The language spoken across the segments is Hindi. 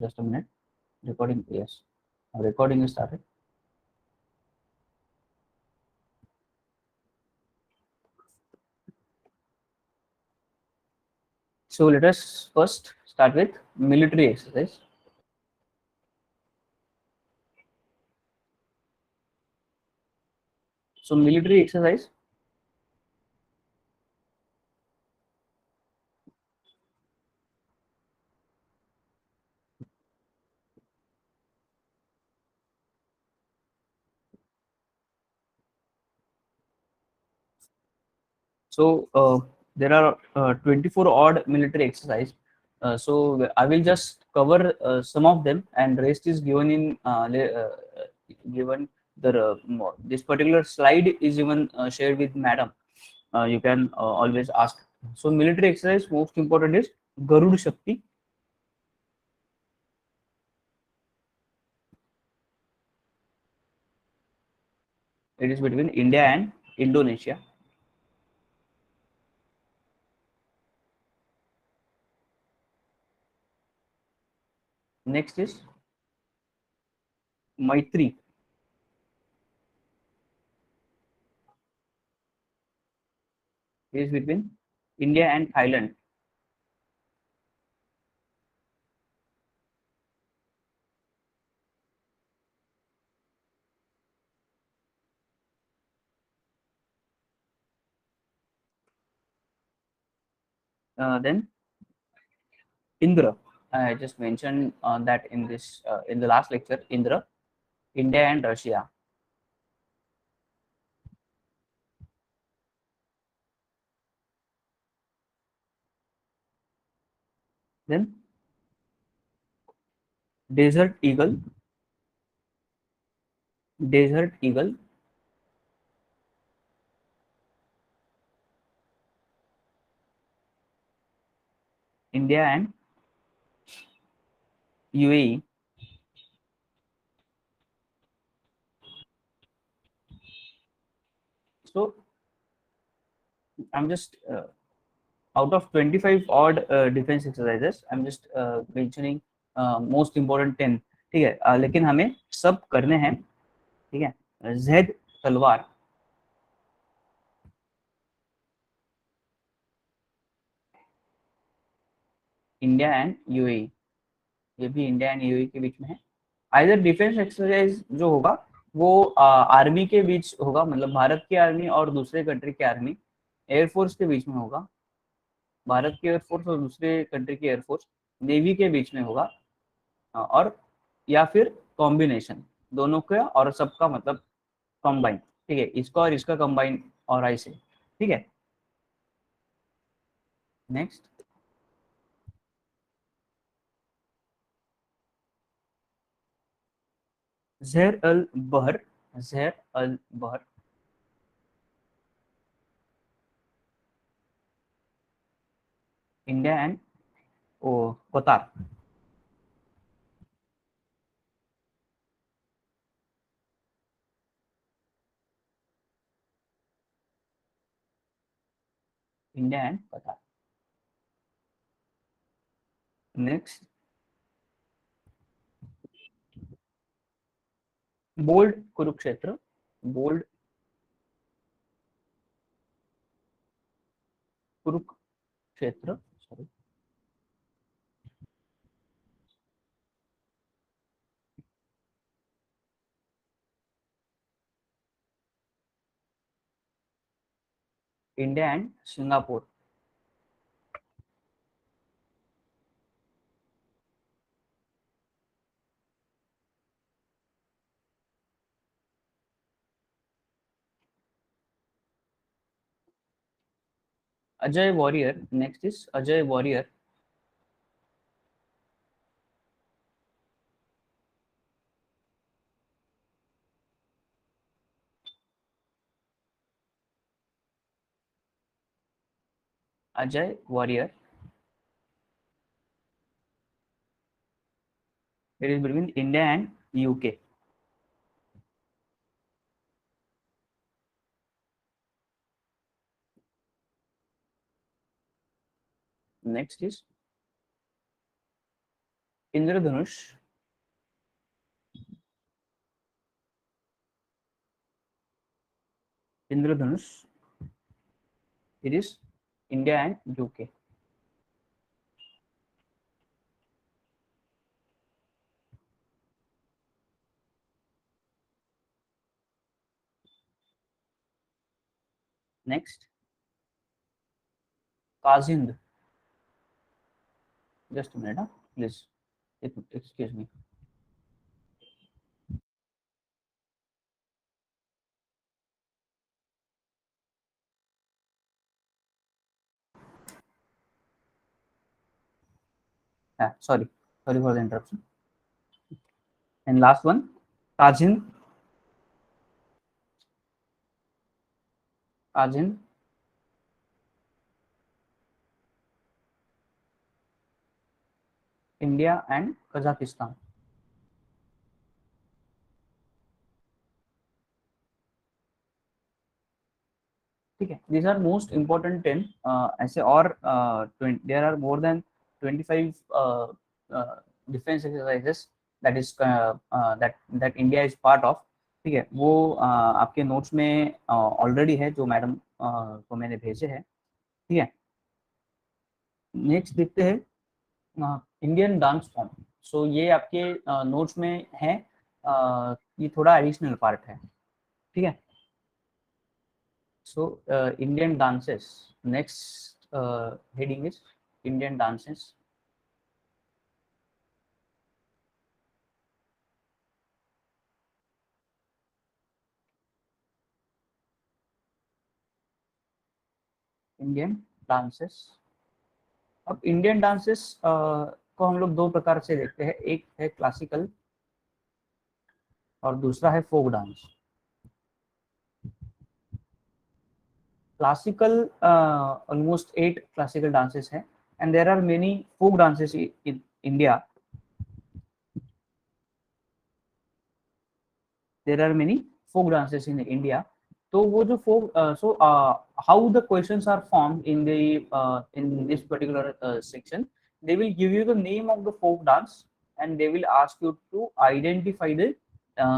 Just a minute. Recording, yes. Recording is started. So let us first start with military exercise. So military exercise, so there are 24 odd military exercise. So I will just cover some of them, and rest is given in given the this particular slide is even shared with madam. You can always ask. So military exercise most important is Garud Shakti. It is between India and Indonesia. Next is Maitri. It is between India and Thailand. Then Indra. I just mentioned that in this in the last lecture. Indra, India and Russia. Then Desert Eagle. Desert Eagle, India and UAE. So I'm just out of 25 odd defense exercises, I'm just mentioning most important 10. ठीक है, लेकिन हमें सब करने हैं. ठीक है, जेड तलवार, इंडिया एंड यूएई. ये भी इंडिया एंड यूएई के बीच में है. आइदर डिफेंस एक्सरसाइज जो होगा वो आर्मी के बीच होगा, मतलब भारत की आर्मी और दूसरे कंट्री की आर्मी, एयरफोर्स के बीच में होगा. भारत की एयरफोर्स और दूसरे कंट्री की एयरफोर्स, नेवी के बीच में होगा. और या फिर कॉम्बिनेशन दोनों का और सबका, मतलब कंबाइन. ठीक है, इसका और इसका कंबाइन और ऐसे. ठीक है. नेक्स्ट, जहर अल बहर. जहर अल बहर, India and oh Qatar. India and Qatar. Next, bold Kurukshetra. Bold Kurukshetra, sorry. India and Singapore. Ajay warrior. Next is Ajay warrior. Ajay warrior. It is between India and UK. Next is Indradhanush, Indradhanush, it is India and UK. Next, Kazind. Just a minute, huh? Please. Excuse me. Sorry for the interruption. And last one, Kazind. Kazind. India and Kazakhstan. ठीक है, these are most important 10 ऐसे और there are more than 25 defense exercises that is that India is part of. ठीक है, वो आपके नोट्स में ऑलरेडी है जो मैडम को मैंने भेजे हैं. ठीक है, नेक्स्ट देखते हैं इंडियन डांस फॉर्म. सो ये आपके नोट्स में है, ये थोड़ा एडिशनल पार्ट है. ठीक है, so Indian dances. Next heading is Indian dances. Indian dances. अब इंडियन डांसेस को हम लोग दो प्रकार से देखते हैं, एक है क्लासिकल और दूसरा है folk dance. Classical almost 8 classical dances हैं and there are many folk dances in India. There are many folk dances in India. तो वो जो folk so how the questions are formed in the in this particular section, they will give you the name of the folk dance and they will ask you to identify the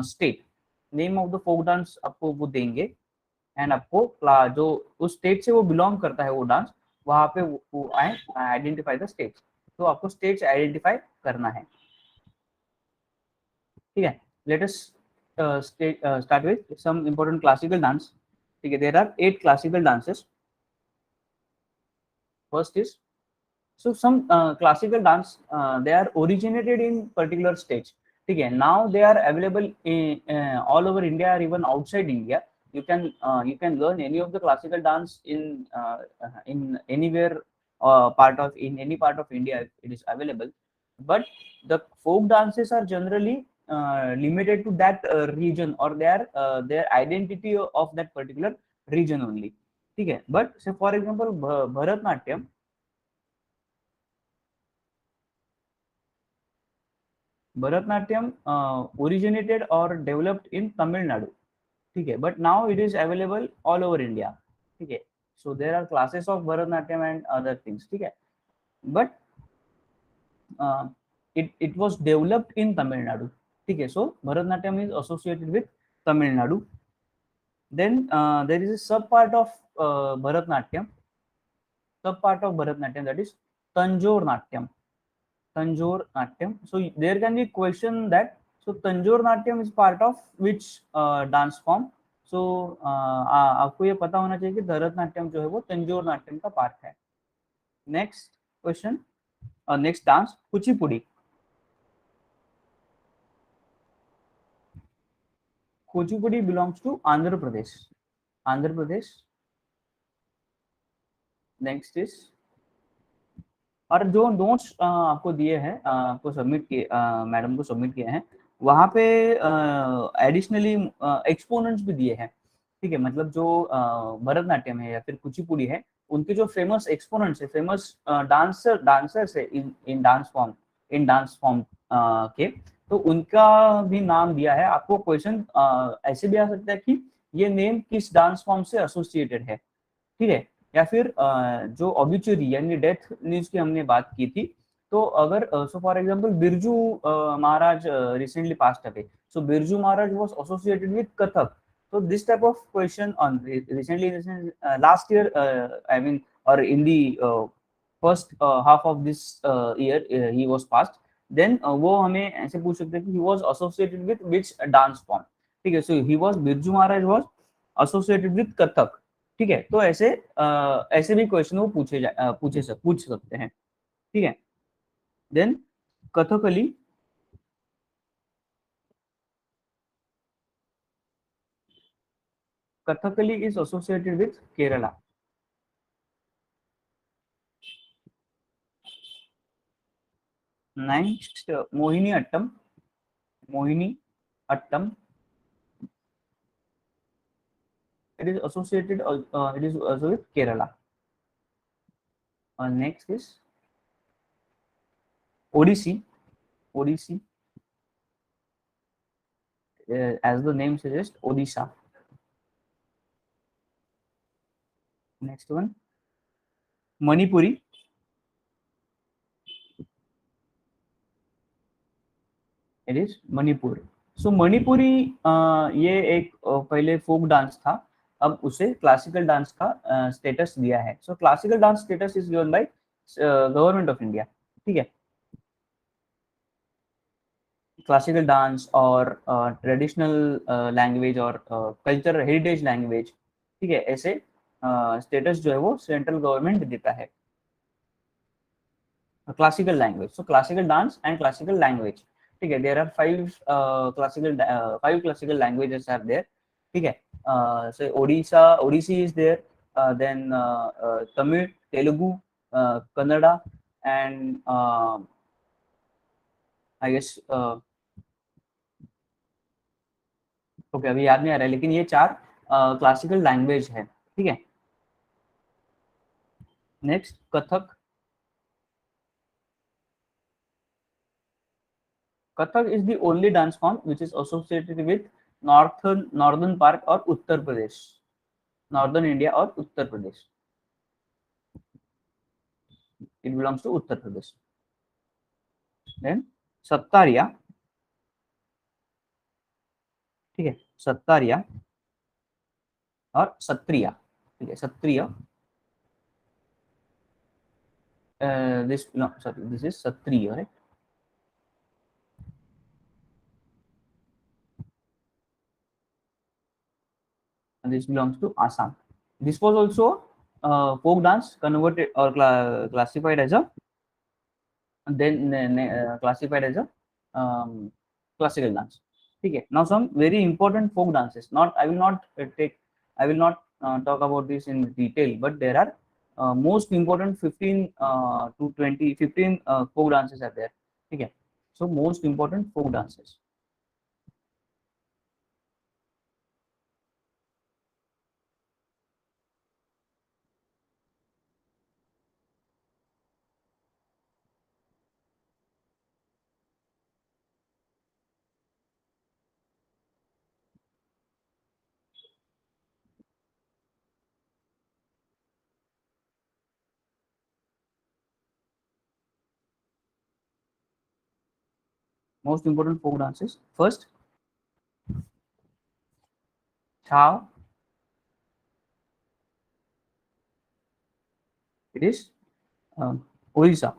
state. Name of the folk dance आपको वो देंगे एंड आपको जो उस स्टेट से वो बिलोंग करता है वो डांस, वहां पे वो आइडेंटिफाई द स्टेट. तो आपको स्टेट्स आइडेंटिफाई करना है. ठीक है, let us start with some important classical dance. ठीक है, there are 8 classical dances. First is, so some classical dance they are originated in particular states. ठीक है, now they are available in all over India or even outside India. You can learn any of the classical dance in anywhere in any part of India. It is available, but the folk dances are generally limited to that region or their identity of that particular region only. ठीक है, but say for example Bharatnatyam. Bharatnatyam originated or developed in Tamil Nadu. ठीक है, but now it is available all over India. ठीक है, so there are classes of Bharatnatyam and other things. ठीक है, but it was developed in Tamil Nadu. ठीक है, so Bharatnatyam is associated with Tamil Nadu. Then there is a sub part of Bharatnatyam. Sub part of Bharatnatyam, that is Tanjore Natyam. Tanjore Natyam. So there can be question that, so Tanjore Natyam is part of which dance form? So आपको ये पता होना चाहिए कि भरतनाट्यम जो है वो तंजोर नाट्यम का पार्ट है. Next question, next dance Kuchipudi. Kuchipudi belongs to Andhra Pradesh. Andhra Pradesh. Next is, और जो नोट्स आपको दिए हैं, आपको सबमिट किए, मैडम को सबमिट किए हैं, वहां पे एडिशनली एक्सपोनेंट्स भी दिए हैं. ठीक है, मतलब जो भरतनाट्यम है या फिर कुचिपुड़ी है, उनके जो फेमस एक्सपोनेंट्स है, फेमस डांसर्स है इन डांस फॉर्म के, तो उनका भी नाम दिया है. आपको क्वेश्चन ऐसे भी आ सकता है कि ये नेम किस डांस फॉर्म से एसोसिएटेड है. ठीक है, या फिर जो ऑब्यूचरी यानी डेथ न्यूज की हमने बात की थी, तो अगर so for example Birju Maharaj recently passed away, so Birju Maharaj was associated with Kathak. So this type of question on recently, last year, I mean, or in the first half of this year, he was passed. Then वो हमें ऐसे पूछ सकते हैं कि he was associated with which dance form. ठीक है, so he was Birju Maharaj was associated with Kathak. ठीक है, तो ऐसे ऐसे भी क्वेश्चन वो पूछ सकते हैं. ठीक है. Then Kathakali, Kathakali is associated with Kerala. Next, Mohini Attam. Mohini Attam. It is associated. It is also with Kerala. Next is Odissi. Odissi, as the name suggests, Odisha. Next one, Manipuri. It is Manipur. So Manipuri ये एक पहले फोक डांस था, अब उसे क्लासिकल डांस का स्टेटस दिया है. सो classical dance status is given by government of India. ठीक है. क्लासिकल डांस और ट्रेडिशनल लैंग्वेज और कल्चर हेरिटेज लैंग्वेज, ठीक है, ऐसे स्टेटस जो है वो सेंट्रल गवर्नमेंट देता है. Classical language, so classical dance and classical language. ठीक है, there are five classical languages are there. ठीक है. So Odissi is there, then Tamil, Telugu, Kannada and I guess okay अभी याद नहीं आ रहा है, लेकिन ये चार क्लासिकल लैंग्वेज है. ठीक है. Next, Kathak. Kathak is the only dance form which is associated with northern part और उत्तर प्रदेश, नॉर्दर्न इंडिया और Uttar Pradesh. It belongs to Uttar Pradesh. Then Sattariya. ठीक है, सत्तारिया और सत्रिया. ठीक है, Sattriya. This no sorry, this is Sattriya, right. And this belongs to Assam. This was also folk dance converted or classified as a then classified as a classical dance. Okay. Now some very important folk dances. Not I will not talk about this in detail, but there are most important 15 to 20 15 folk dances are there. Okay. So most important folk dances. Most important folk dances. First, Chao. It is Odisha.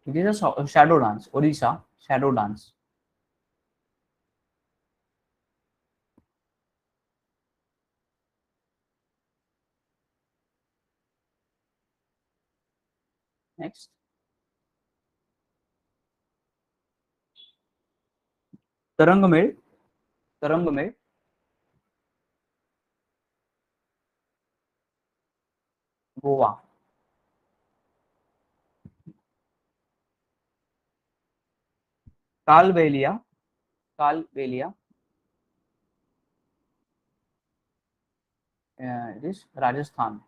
It is a shadow dance. Odisha shadow dance. Next, Tarangmel. Tarangmel. Goa. Kalbelia. Kalbelia. It is Rajasthan.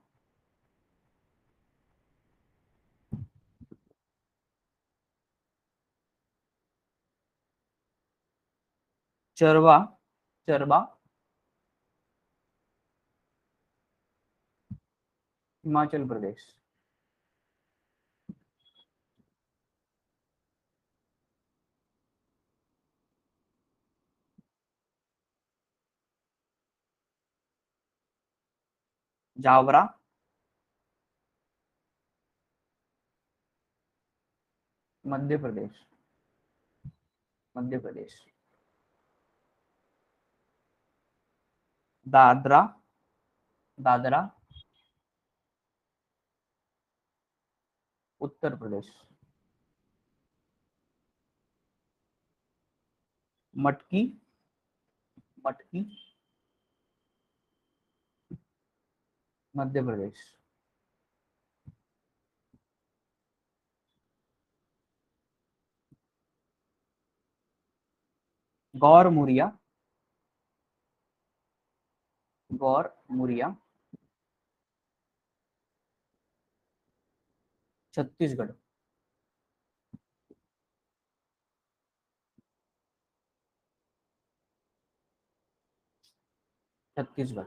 Charwa. Charba. Himachal Pradesh. Jawara, Madhya Pradesh, Madhya Pradesh. Dadra, Dadra, Uttar Pradesh. Matki, Matki, Madhya Pradesh. Gaur Muria, Gaur Muria, Chhattisgarh. Chhattisgarh.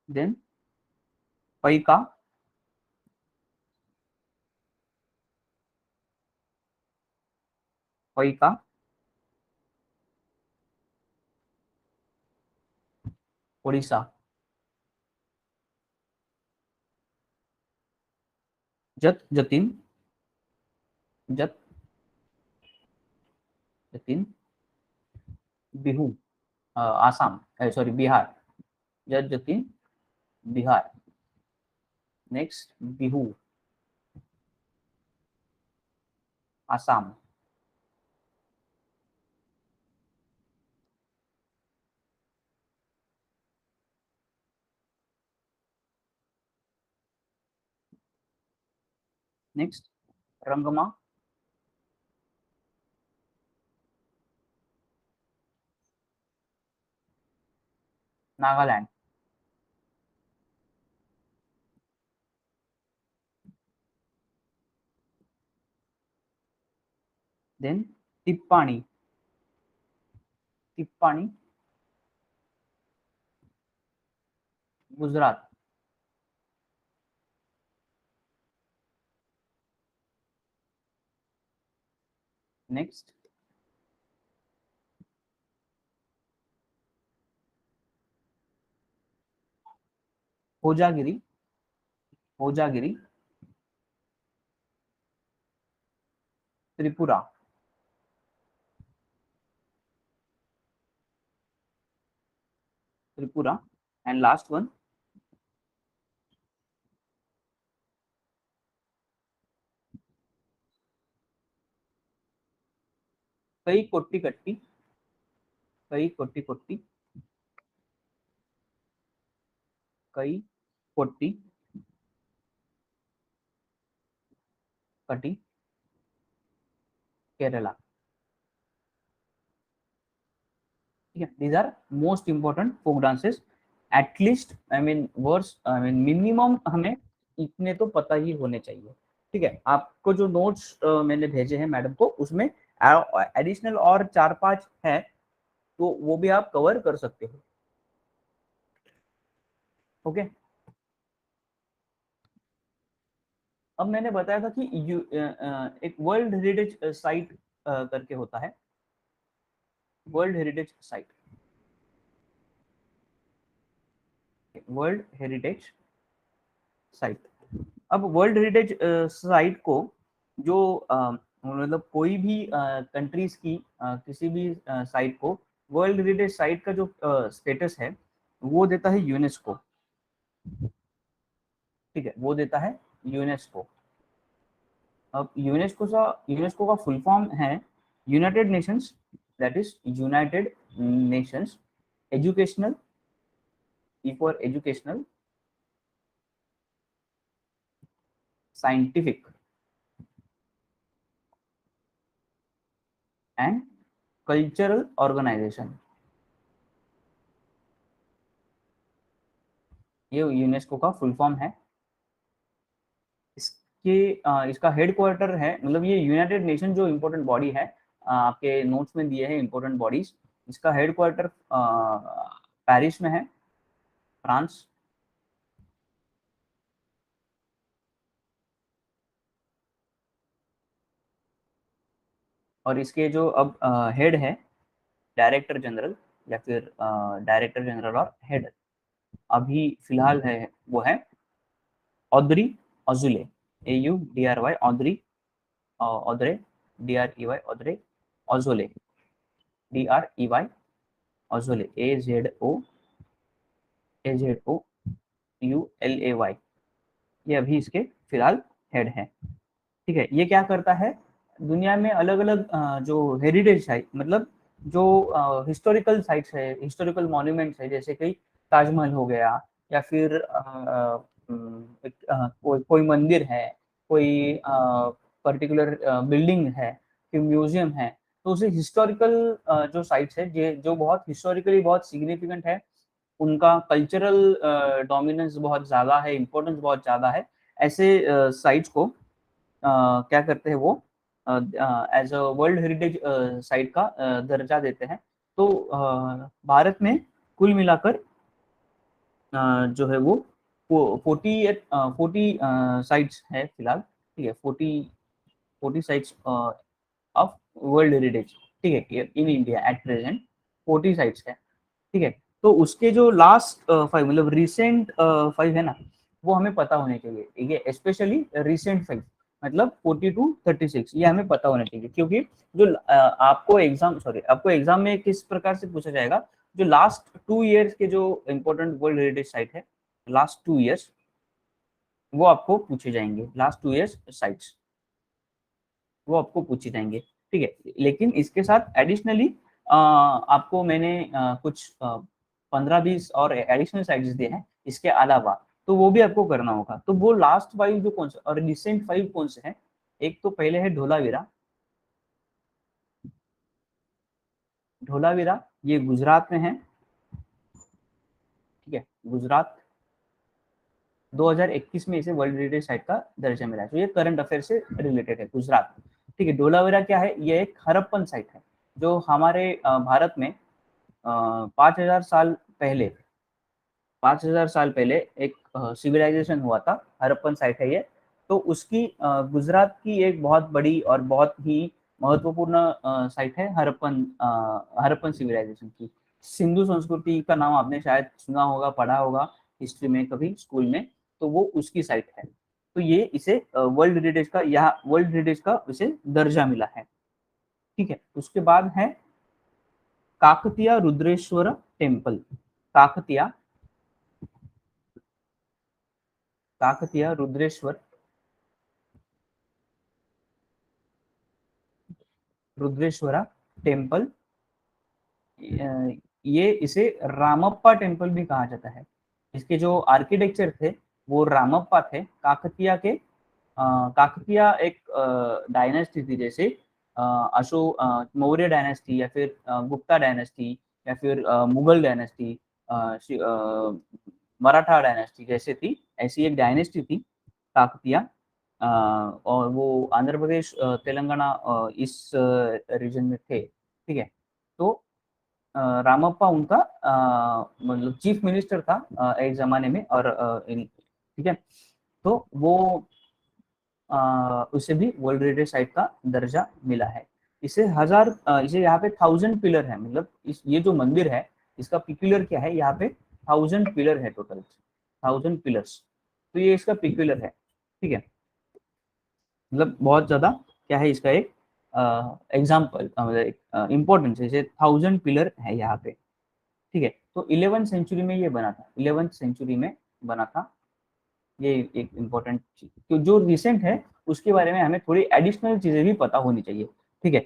Then Paika, Paika, Orissa. Jat, Jatin, Jat, Jatin, Bihu, Assam, sorry Bihar. Jat, Jatin, Bihar. Next Bihu, Assam. Next Rangma, Nagaland. Then Tippani, Tippani, Gujarat. Next Hojagiri, Hojagiri, Tripura. Tripura. And last one Kai Kotti कट्टी, कई कोट्टी कोट्टी, कई कोट्टी कटी, केरला। ठीक है, these are most important folk dances. At least I mean worse, I mean minimum हमें इतने तो पता ही होने चाहिए। ठीक है, आपको जो नोट्स मैंने भेजे हैं मैडम को, उसमें एडिशनल और 4-5 है, तो वो भी आप कवर कर सकते हो। ओके। अब मैंने बताया था कि एक वर्ल्ड हेरिटेज साइट करके होता है, world heritage site, world heritage site. अब वर्ल्ड हेरिटेज साइट को जो मतलब कोई भी कंट्रीज की किसी भी साइट को वर्ल्ड हेरिटेज साइट का जो स्टेटस है वो देता है यूनेस्को। ठीक है, वो देता है यूनेस्को। अब यूनेस्को का फुल फॉर्म है United Nations, that is United Nations educational, E for educational, scientific and cultural organisation. ये यूनेस्को का फुल फॉर्म है। इसके इसका हेडक्वार्टर है, मतलब ये यूनाइटेड नेशन जो इम्पोर्टेंट बॉडी है, आपके नोट्स में दिए हैं इम्पोर्टेंट बॉडीज। इसका हेडक्वार्टर पेरिस में है, फ्रांस। और इसके जो अब हेड है डायरेक्टर जनरल या फिर डायरेक्टर जनरल और हेड अभी फिलहाल है वो है Audrey Azoulay, AUDRY, Audrey Audrey, DREY, Audrey Azoulay, DREY Azoulay, AZOULAY, ये अभी इसके फिलहाल हेड है। ठीक है, ये क्या करता है, दुनिया में अलग अलग जो हेरिटेज साइट, मतलब जो हिस्टोरिकल साइट्स है, हिस्टोरिकल मॉन्यूमेंट्स है, जैसे कि ताजमहल हो गया, या फिर कोई मंदिर है, कोई पर्टिकुलर बिल्डिंग है, कोई म्यूजियम है, तो उसे हिस्टोरिकल जो साइट्स है जो बहुत हिस्टोरिकली बहुत सिग्निफिकेंट है, उनका कल्चरल डोमिनेंस बहुत ज़्यादा है, इम्पोर्टेंस बहुत ज़्यादा है, ऐसे साइट्स को क्या करते हैं वो as a world heritage site का दर्जा देते हैं। तो भारत में कुल मिलाकर जो है वो 40 साइट्स है फिलहाल। ठीक है, 40 साइट्स ऑफ वर्ल्ड हेरिटेज, ठीक है, in India at present 40 sites है। ठीक है, तो उसके जो लास्ट 5 मतलब रिसेंट 5 है ना, वो हमें पता होने चाहिए। ठीक है, स्पेशली रिसेंट 5 मतलब 40 to 36 ये हमें पता होना चाहिए, क्योंकि जो आपको एग्जाम में किस प्रकार से पूछा जाएगा, जो लास्ट 2 ईयर्स के जो इम्पोर्टेंट वर्ल्ड हेरिटेज साइट है, लास्ट 2 ईयर्स वो आपको पूछे जाएंगे, लास्ट 2 ईयर्स साइट्स वो आपको पूछे जाएंगे। ठीक है, लेकिन इसके साथ एडिशनली आपको मैंने कुछ 15-20 और एडिशनल साइट्स दिए हैं इसके अलावा, तो वो भी आपको करना होगा। तो वो लास्ट 5 जो कौन से और रिसेंट 5 कौन से हैं, एक तो पहले है ढोलावीरा। ढोलावीरा ये गुजरात में है। ठीक है, गुजरात 2021 में इसे वर्ल्ड हेरिटेज साइट का दर्जा मिला है, तो ये करंट अफेयर से रिलेटेड है, गुजरात। ठीक है, ढोलावीरा क्या है, ये एक हड़प्पन साइट है जो हमारे भारत में 5,000 साल पहले एक सिविलाइजेशन हुआ था, हड़प्पन साइट है ये। तो उसकी गुजरात की एक बहुत बड़ी और बहुत ही महत्वपूर्ण साइट है हड़प्पन सिविलाइजेशन की। सिंधु संस्कृति का नाम आपने शायद सुना होगा, पढ़ा होगा हिस्ट्री में कभी स्कूल में, तो वो उसकी साइट है। तो ये इसे वर्ल्ड हेरिटेज का इसे दर्जा मिला है। ठीक है, उसके बाद है काकतिया रुद्रेश्वर टेम्पल। काकतिया काकतिया रुद्रेश्वरा टेम्पल, ये इसे रामप्पा टेम्पल भी कहा जाता है। इसके जो आर्किटेक्चर थे वो रामप्पा थे, काकतिया के। काकतिया एक डायनेस्टी थी, जैसे मौर्य डायनेस्टी, या फिर गुप्ता डायनेस्टी, या फिर मुगल डायनेस्टी, मराठा डायनेस्टी जैसे थी, ऐसी एक डायनेस्टी थी काकतिया। और वो आंध्र प्रदेश, तेलंगाना इस रीजन में थे। ठीक है, तो रामप्पा उनका मतलब चीफ मिनिस्टर था एक जमाने में, और ठीक है, तो वो उसे भी वर्ल्ड हेरिटेज साइट का दर्जा मिला है। इसे यहाँ पे 1000 पिलर है, मतलब ये जो मंदिर है इसका पिकुलर क्या है, यहाँ पे 1000 पिलर है टोटल, 1000 पिलर्स। तो ये इसका पिकुलर है। ठीक है, मतलब बहुत ज्यादा क्या है इसका एक एग्जाम्पल, मतलब इम्पोर्टेंस, जैसे 1000 पिलर है यहाँ पे। ठीक है, तो 11th सेंचुरी में ये बना था, 11th सेंचुरी में बना था। ये एक इम्पोर्टेंट चीज, तो जो रिसेंट है उसके बारे में हमें थोड़ी एडिशनल चीजें भी पता होनी चाहिए। ठीक है,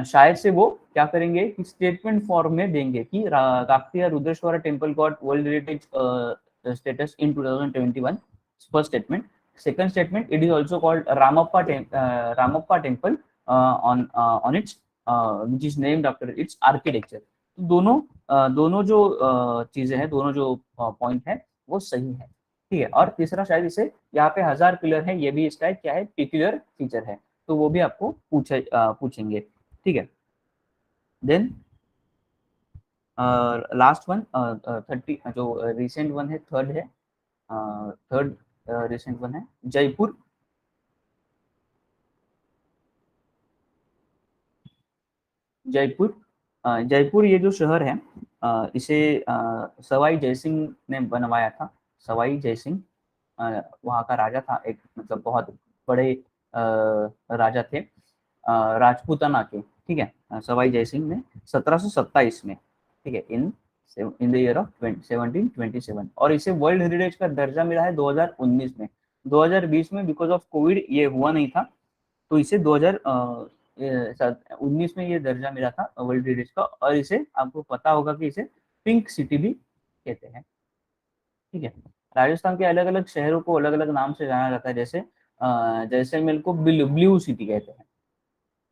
शायद से वो क्या करेंगे कि स्टेटमेंट फॉर्म में देंगे कि Kakatiya Rudreshwara temple got world heritage status in 2021, first statement. Second statement, it is also called Ramappa temple on it's which is named after it's architecture. तो दोनों जो चीजें हैं, दोनों जो पॉइंट है वो सही है। ठीक है, और तीसरा शायद इसे यहाँ पे 1000 पिलर है, ये भी इसका एक क्या है, पिक्यूलर फीचर है, तो वो भी आपको पूछेंगे। ठीक है, देन लास्ट वन 30 जो रिसेंट वन है, थर्ड है, थर्ड रिसेंट वन है जयपुर। जयपुर जयपुर ये जो शहर है इसे सवाई जयसिंह ने बनवाया था। सवाई जयसिंह वहाँ का राजा था, एक मतलब बहुत बड़े राजा थे राजपूताना के, ठीक है। सवाई जयसिंह ने 1727 में, ठीक है, इन द ईयर ऑफ 1727, और इसे वर्ल्ड हेरिटेज का दर्जा मिला है 2019 में। 2020 में बिकॉज ऑफ कोविड ये हुआ नहीं था, तो इसे 2019 में ये दर्जा मिला था वर्ल्ड हेरिटेज का। और इसे आपको पता होगा कि इसे पिंक सिटी भी कहते हैं, ठीक है। राजस्थान के अलग अलग शहरों को अलग अलग नाम से जाना जाता है, जैसे जैसलमेर को ब्लू सिटी कहते हैं,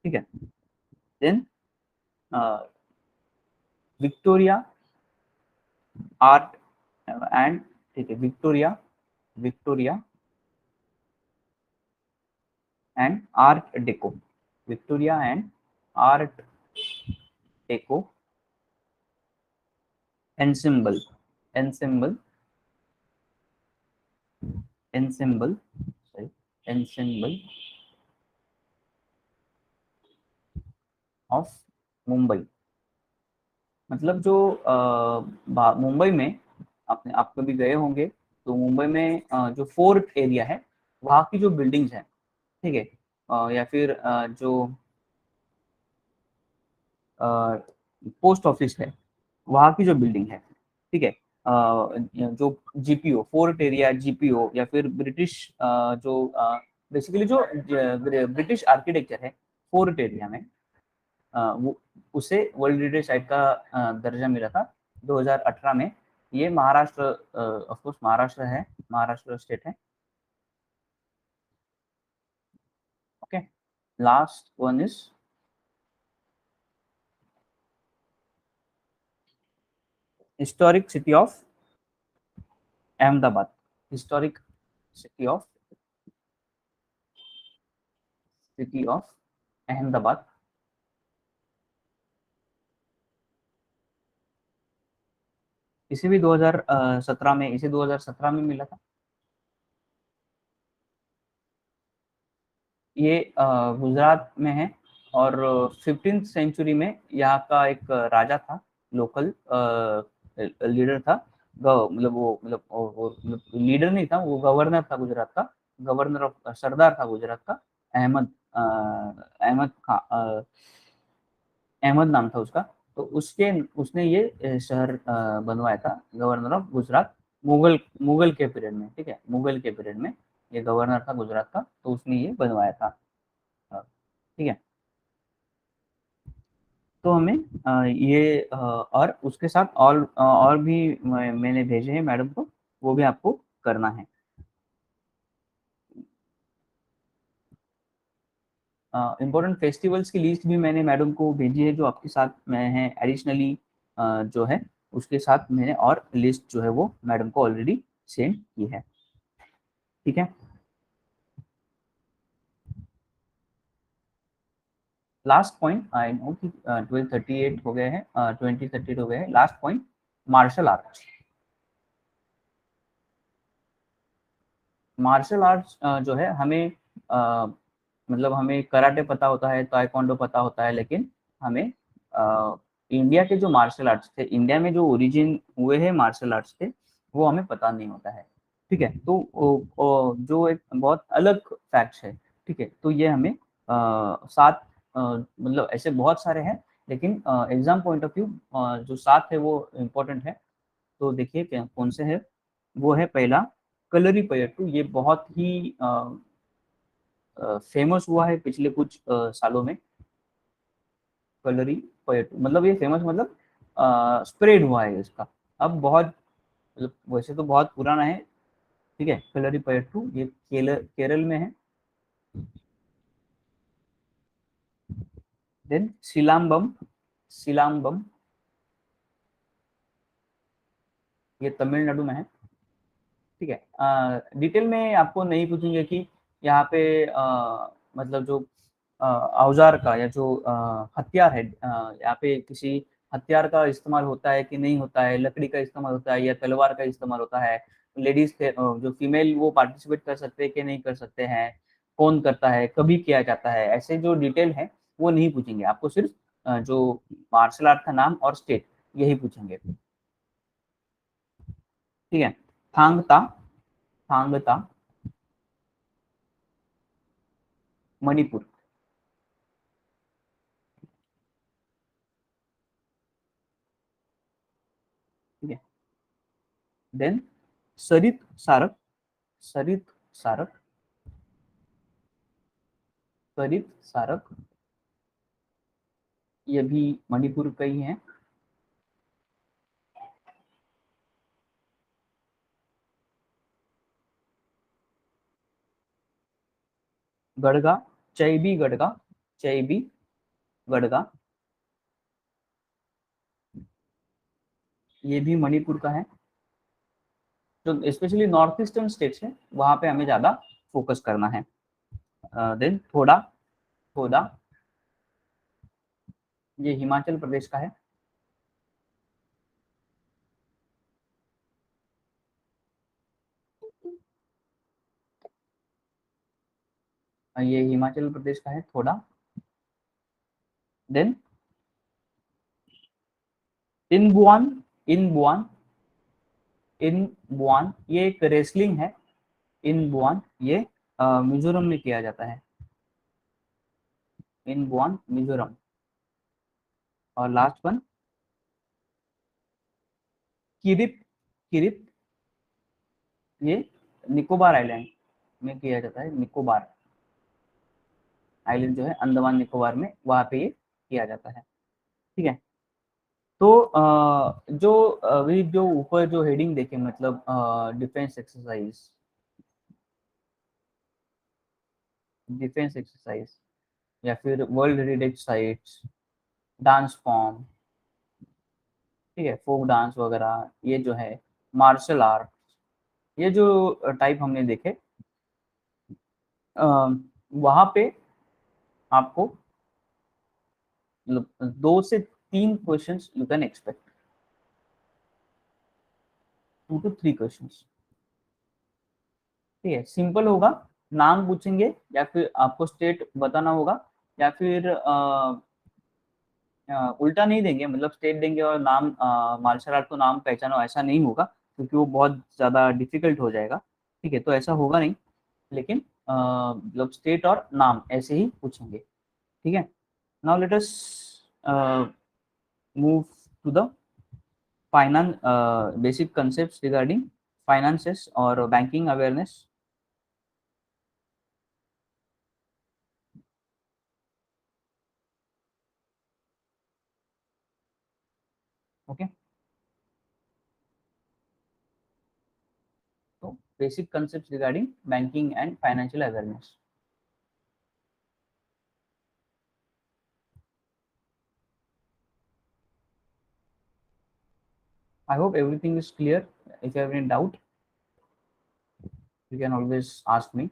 ठीक है। देन विक्टोरिया आर्ट एंड, ठीक है, Victoria, Victoria and art deco, Victoria and art deco ensemble, ensemble, ensemble, sorry, ensemble of Mumbai. मतलब जो मुंबई में आप कभी गए होंगे, तो मुंबई में जो फोर्ट एरिया है वहाँ की जो बिल्डिंग्स हैं, ठीक है, या फिर जो पोस्ट ऑफिस है वहाँ की जो बिल्डिंग है, ठीक है, जो जीपीओ, फोर्ट एरिया जीपीओ, या फिर ब्रिटिश जो बेसिकली जो ब्रिटिश आर्किटेक्चर है फोर्ट एरिया में, वो उसे वर्ल्ड हेरिटेज साइट का दर्जा मिला था 2018 में। ये महाराष्ट्र, ऑफ कोर्स महाराष्ट्र है, महाराष्ट्र स्टेट है, okay. Last one is historic city of Ahmedabad, historic city of, city of Ahmedabad. इसे भी 2017 में, इसे 2017 में मिला था। ये गुजरात में है, और 15th सेंचुरी में यहाँ का एक राजा था, लोकल लीडर था, मतलब मतलब लीडर नहीं था, वो गवर्नर था गुजरात का, गवर्नर ऑफ सरदार था गुजरात का, अहमद अहमद खान, अहमद नाम था उसका। तो उसके उसने ये शहर बनवाया था, गवर्नर ऑफ गुजरात, मुगल के पीरियड में, ठीक है, मुगल के पीरियड में ये गवर्नर था गुजरात का, तो उसने ये बनवाया था, ठीक है। तो हमें ये और उसके साथ और भी मैंने भेजे हैं मैडम को, वो भी आपको करना है। इम्पोर्टेंट फेस्टिवल्स की लिस्ट भी मैंने मैडम को भेजी है, जो आपके साथ में है एडिशनली, जो है उसके साथ मैंने और लिस्ट जो है वो मैडम को ऑलरेडी सेंड की है, ठीक है। लास्ट पॉइंट, आई नो कि 12:38 हो गए हैं, 20:38 हो गए हैं। Last point, martial art. Martial arts जो है हमें मतलब हमें कराटे पता होता है, ताइक्वांडो पता होता है, लेकिन हमें इंडिया के जो मार्शल आर्ट्स थे, इंडिया में जो ओरिजिन हुए हैं मार्शल आर्ट्स के, वो हमें पता नहीं होता है, ठीक है। तो जो एक बहुत अलग फैक्ट्स है, ठीक है, तो ये हमें सात मतलब ऐसे बहुत सारे हैं, लेकिन एग्जाम पॉइंट ऑफ व्यू जो सात है वो इम्पोर्टेंट है। तो देखिए कौन से है। वो है पहला, कलरी पयट्टू। ये बहुत ही फेमस हुआ है पिछले कुछ सालों में। कलरी पयट्टू मतलब ये फेमस मतलब स्प्रेड हुआ है इसका, अब बहुत मतलब वैसे तो बहुत पुराना है, ठीक है। कलरी पयट्टू ये केरल में है। देन सिलाम्बम, सिलाम्बम ये तमिलनाडु में है, ठीक है। डिटेल में आपको नहीं पूछेंगे कि यहाँ पे मतलब जो औजार का या जो हथियार है, यहाँ पे किसी हथियार का इस्तेमाल होता है कि नहीं होता है, लकड़ी का इस्तेमाल होता है या तलवार का इस्तेमाल होता है, लेडीज जो फीमेल वो पार्टिसिपेट कर सकते हैं कि नहीं कर सकते हैं, कौन करता है, कभी किया जाता है, ऐसे जो डिटेल है वो नहीं पूछेंगे आपको। सिर्फ जो मार्शल आर्ट का नाम और स्टेट यही पूछेंगे। ठीक है, थांगता, थांगता मणिपुर। ठीक है, देन सरित सारक, सरित सारक, सरित सारक ये भी मणिपुर का ही है। गढ़गा, चैबी गढ़गा, चैबी गढ़गा ये भी मणिपुर का है। तो स्पेशली नॉर्थ ईस्टर्न स्टेट्स है वहां पे हमें ज्यादा फोकस करना है। देन थोड़ा, थोड़ा ये हिमाचल प्रदेश का है। ये हिमाचल प्रदेश का है थोड़ा। देन इनबुआन, इनबुआन, इनबुआन ये एक रेसलिंग है। इनबुआन ये मिजोरम में किया जाता है। इनबुआन मिजोरम। और लास्ट वन किरिप, किरिप ये निकोबार आइलैंड में किया जाता है। निकोबार आइलैंड जो है अंडमान निकोबार में, वहां पे ये किया जाता है। ठीक है, तो जो अभी जो ऊपर जो हेडिंग देखे मतलब डिफेंस एक्सरसाइज, डिफेंस एक्सरसाइज या फिर world heritage sites, dance form, ठीक है, फोक डांस वगैरह ये जो है, मार्शल आर्ट, ये जो टाइप हमने देखे, वहां पे आपको मतलब 2 से 3 questions you can expect, 2 to 3 questions. ठीक है, सिंपल होगा, नाम पूछेंगे या फिर आपको स्टेट बताना होगा, या फिर उल्टा नहीं देंगे, मतलब स्टेट देंगे और नाम मार्शल आर्ट तो नाम पहचानो, ऐसा नहीं होगा क्योंकि वो बहुत ज़्यादा डिफिकल्ट हो जाएगा। ठीक है, तो ऐसा होगा नहीं, लेकिन मतलब स्टेट और नाम ऐसे ही पूछेंगे। ठीक है, now let us move to the finance, basic concepts regarding finances और बैंकिंग अवेयरनेस। ओके, तो basic concepts regarding banking and financial awareness. I hope everything is clear. If you have any doubt, you can always ask me.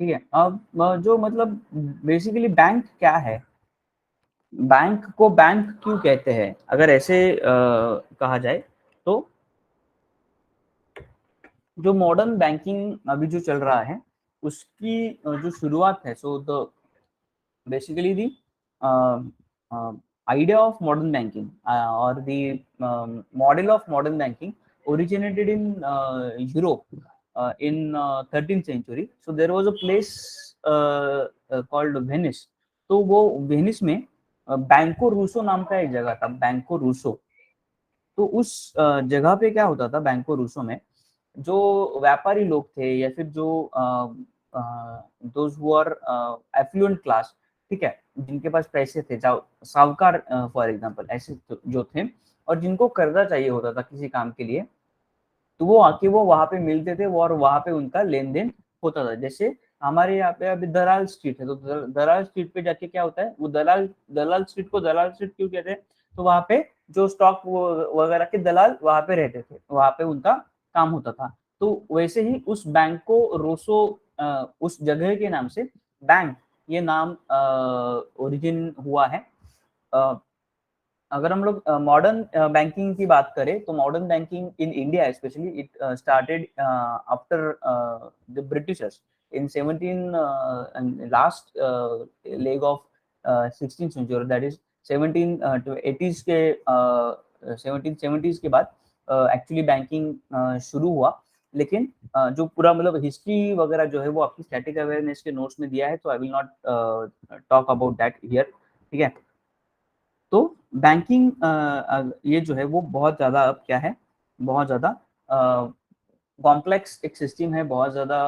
ठीक है, अब जो मतलब बेसिकली बैंक क्या है, बैंक को बैंक क्यों कहते हैं, अगर ऐसे कहा जाए तो जो मॉडर्न बैंकिंग अभी जो चल रहा है उसकी जो शुरुआत है, so the basically the uh, uh, idea of modern banking or the model of modern banking originated in Europe in 13th century. So there was a place called Venice. तो वो वेनिस में बैंको रूसो नाम का एक जगह था, बैंको रूसो। तो उस जगह पे क्या होता था बैंको रूसो में, जो व्यापारी लोग थे या फिर जो those who are affluent class, ठीक है, जिनके पास पैसे थे, साहूकार फॉर एग्जांपल, ऐसे जो थे और जिनको कर्जा चाहिए होता था किसी काम के लिए, तो वो आके वो वहां पे मिलते थे और वहां पे उनका लेन देन होता था। जैसे हमारे यहाँ पे अभी दलाल स्ट्रीट है, तो दलाल स्ट्रीट पे जाके क्या होता है, वो दलाल, दलाल स्ट्रीट को दलाल स्ट्रीट क्यों कहते हैं, तो वहां पे जो स्टॉक वगैरह के दलाल वहां पे रहते थे, वहां पे उनका काम होता था। तो वैसे ही उस बैंक को रोसो, उस जगह के नाम से बैंक ये नाम ओरिजिन हुआ है। अगर हम लोग मॉडर्न बैंकिंग की बात करें तो modern banking in India specially it started after the Britishers in 17 last leg of 16th century, that is 17 to 80s के 1770s के बाद एक्चुअली बैंकिंग शुरू हुआ। लेकिन जो पूरा मतलब हिस्ट्री वगैरह जो है वो आपकी स्टैटिक अवेयरनेस के नोट्स में दिया है, तो I will not talk about that here, ठीक है। तो बैंकिंग ये जो है वो बहुत ज़्यादा अब क्या है, बहुत ज़्यादा कॉम्प्लेक्स एक सिस्टम है, बहुत ज़्यादा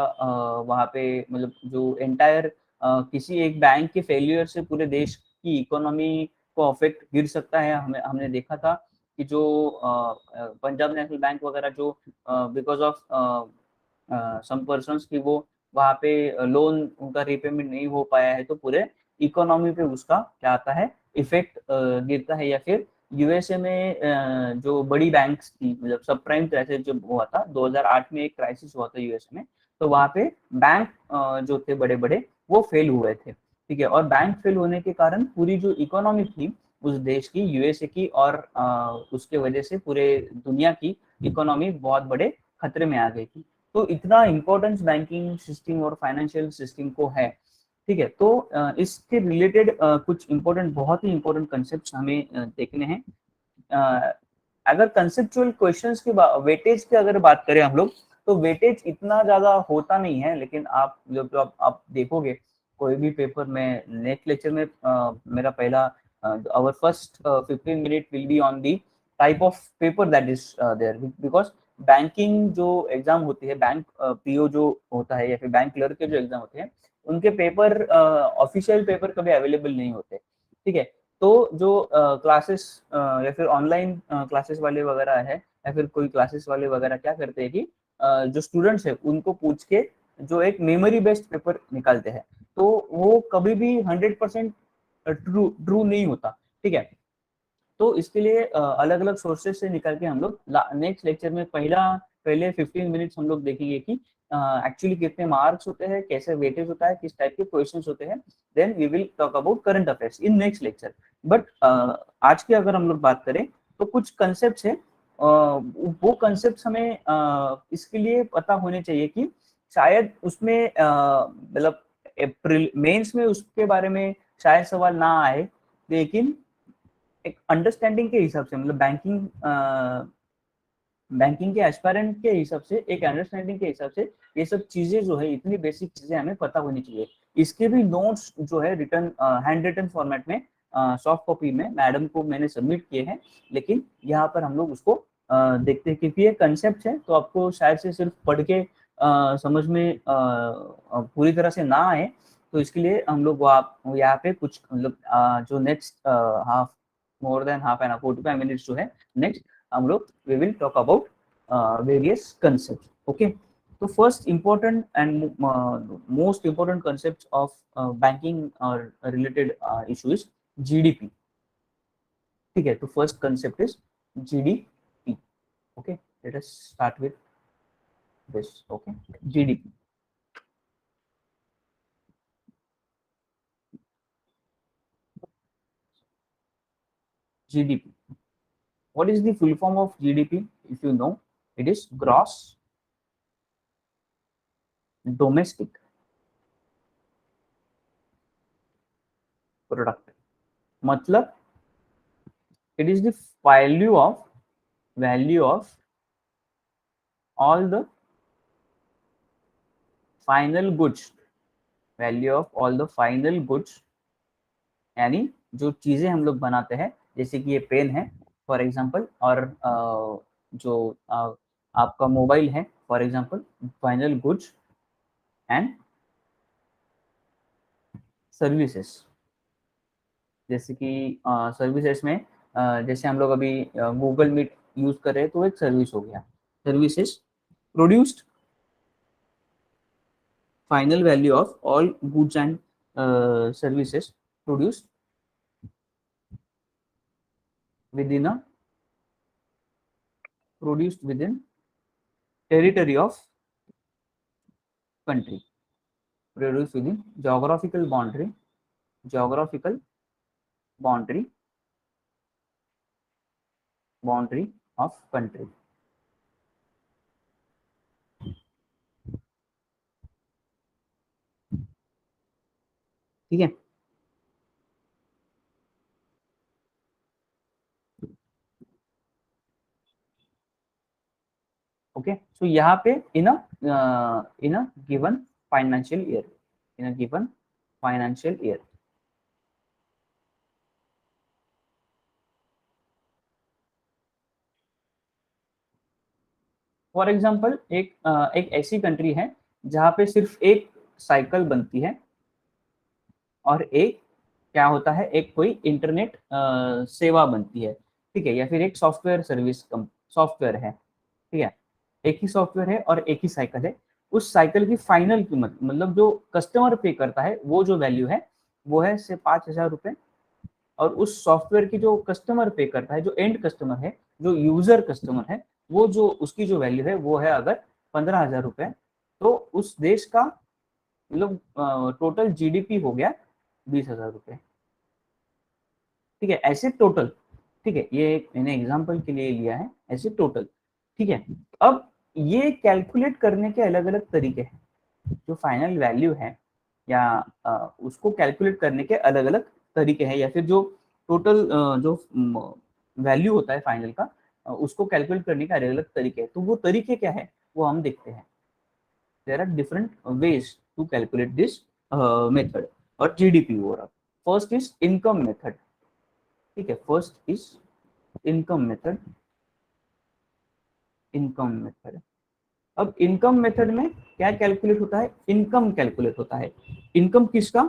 वहाँ पे मतलब जो एंटायर किसी एक बैंक के फेलियर से पूरे देश की इकोनॉमी को अफेक्ट गिर सकता है। हमने देखा था कि जो पंजाब नेशनल बैंक वगैरह जो बिकॉज ऑफ सम पर्सन्स की वो वहाँ पे लोन उनका रिपेमेंट नहीं हो पाया है, तो पूरे इकोनॉमी पे उसका क्या आता है, इफेक्ट गिरता है। या फिर यूएसए में जो बड़ी बैंक्स थी, मतलब सब प्राइम क्राइसिस जब हुआ था 2008 में, एक क्राइसिस हुआ था यूएसए में, तो वहाँ पे बैंक जो थे बड़े बड़े वो फेल हुए थे, ठीक है। और बैंक फेल होने के कारण पूरी जो इकोनॉमी थी उस देश की, यूएसए की, और उसके वजह से पूरे दुनिया की इकोनॉमी बहुत बड़े खतरे में आ गई थी। तो इतना इम्पोर्टेंस बैंकिंग सिस्टम और फाइनेंशियल सिस्टम को है, ठीक है। तो इसके रिलेटेड कुछ इम्पोर्टेंट, बहुत ही इम्पोर्टेंट कंसेप्ट हमें देखने हैं। अगर कंसेप्चुअल क्वेश्चंस की वेटेज की अगर बात करें हम लोग, तो वेटेज इतना ज्यादा होता नहीं है, लेकिन आप जब आप देखोगे कोई भी पेपर में, नेक्स्ट लेक्चर में मेरा पहला hour first 15 minute will be on the type of paper that is there, because banking जो एग्जाम होती है, बैंक पीओ जो होता है या फिर बैंक क्लर्क के जो एग्जाम होते हैं, उनके पेपर ऑफिशियल पेपर कभी अवेलेबल नहीं होते, ठीक है। तो जो क्लासेस या फिर ऑनलाइन क्लासेस वाले वगैरह है, या फिर कोई क्लासेस वाले वगैरह क्या करते हैं कि जो स्टूडेंट्स है उनको पूछ के जो एक मेमोरी बेस्ड पेपर निकालते हैं, तो वो कभी भी 100% ट्रू नहीं होता, ठीक है। तो इसके लिए अलग अलग सोर्सेज से निकाल के हम लोग नेक्स्ट लेक्चर में पहले 15 मिनट्स हम लोग देखेंगे कि एक्चुअली कितने मार्क्स होते हैं, कैसे वेटेज होता है, किस टाइप के क्वेश्चंस होते हैं। Then we will talk about current affairs in next lecture. But आज की अगर हम लोग बात करें तो कुछ कंसेप्ट है, वो कंसेप्ट हमें इसके लिए पता होने चाहिए कि शायद उसमें मतलब अप्रैल मेंस में उसके बारे में शायद सवाल ना आए, लेकिन एक अंडरस्टैंडिंग के हिसाब से, मतलब बैंकिंग के एस्पायरेंट के हिसाब से, एक अंडरस्टैंडिंग के हिसाब से ये सब चीजें जो है, इतनी बेसिक चीजें हमें पता होनी चाहिए। इसके भी नोट्स जो है रिटर्न हैंड रिटन फॉर्मेट में सॉफ्ट कॉपी में मैडम को मैंने सबमिट किए हैं, लेकिन यहाँ पर हम लोग उसको देखते हैं, क्योंकि ये कंसेप्ट है तो आपको शायद से सिर्फ पढ़ के समझ में पूरी तरह से ना आए, तो इसके लिए हम लोग यहाँ पे कुछ मतलब जो next half more than half an 45 minutes जो है, नेक्स्ट हम लोग we will talk about various concepts, okay। तो first important and most important concepts of banking or related issue is GDP, ठीक है। तो first concept is GDP, okay। let us start with this, okay। GDP, GDP, what is the full form of GDP? If you know, it is gross domestic product, मतलब it is the value of all the final goods, value of all the final goods, यानी जो चीजें हम लोग बनाते हैं, जैसे कि ये पेन है फॉर एग्जांपल, और जो आपका मोबाइल है for example, final goods and services. जैसे कि सर्विसेज में जैसे हम लोग अभी गूगल मीट यूज कर रहे हैं, तो एक सर्विस हो गया। Services produced final value of all goods and services produced within a produced within territory of country, produce with in geographical boundary of country. ठीक है, ओके। सो यहाँ पे in a given financial year, in a given financial year. For example एक ऐसी कंट्री है जहाँ पे सिर्फ एक साइकिल बनती है और एक क्या होता है, एक कोई इंटरनेट सेवा बनती है, ठीक है, या फिर एक सॉफ्टवेयर सर्विस सॉफ्टवेयर है, ठीक है, एक ही सॉफ्टवेयर है और एक ही साइकिल है। उस साइकिल की फाइनल कीमत, मतलब जो कस्टमर पे करता है वो जो वैल्यू है वो है से 5,000 रुपये, और उस सॉफ्टवेयर की जो कस्टमर पे करता है, जो एंड कस्टमर है, जो यूजर कस्टमर है, वो जो उसकी जो वैल्यू है वो है अगर 15,000 रुपये, तो उस देश का मतलब टोटल जीडीपी हो गया 20,000 रुपये। ठीक है, ऐसे टोटल, ठीक है, ये मैंने एग्जांपल के लिए लिया है, ऐसे टोटल। ठीक है, अब ये कैलकुलेट करने के अलग अलग तरीके हैं, जो फाइनल वैल्यू है या उसको कैलकुलेट करने के अलग अलग तरीके हैं, या फिर जो टोटल जो वैल्यू होता है फाइनल का, उसको कैलकुलेट करने के अलग अलग तरीके हैं। तो वो तरीके क्या है वो हम देखते हैं। There are different ways to calculate this method और GDP overall. First is income method, ठीक है, first is income method, income method. अब इनकम मेथड में क्या कैलकुलेट होता है, इनकम कैलकुलेट होता है। इनकम किसका,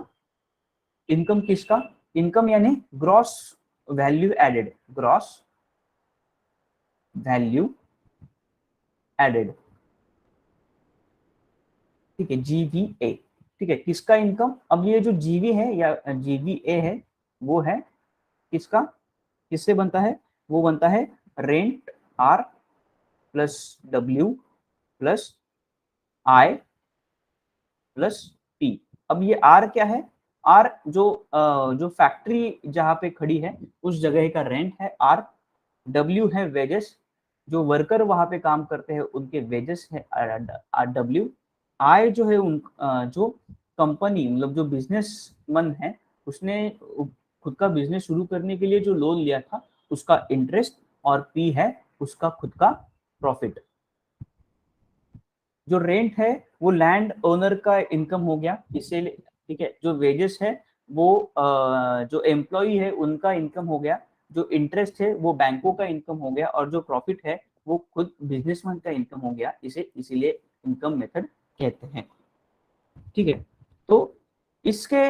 इनकम किसका, इनकम यानी gross value added, gross value added, ठीक है, जीवीए। ठीक है, किसका इनकम, अब ये जो जीवी है या जीवीए है वो है किसका, किससे बनता है, वो बनता है rent R plus W plus I plus T. अब ये आर क्या है, आर जो फैक्ट्री जहां पे खड़ी है उस जगह का रेंट है आर, डब्ल्यू है वेजेस, जो वर्कर वहां पे काम करते हैं उनके वेजेस है डब्ल्यू, आई जो है जो कंपनी मतलब जो बिजनेसमैन है उसने खुद का बिजनेस शुरू करने के लिए जो लोन लिया था उसका इंटरेस्ट, और पी है उसका खुद का प्रॉफिट। जो रेंट है वो लैंड ओनर का इनकम हो गया इसे, ठीक है, जो वेजेस है वो जो एम्प्लॉय है उनका इनकम हो गया, जो इंटरेस्ट है वो बैंकों का इनकम हो गया, और जो प्रॉफिट है वो खुद बिजनेसमैन का इनकम हो गया, इसे इसीलिए इनकम मेथड कहते हैं। ठीक है, तो इसके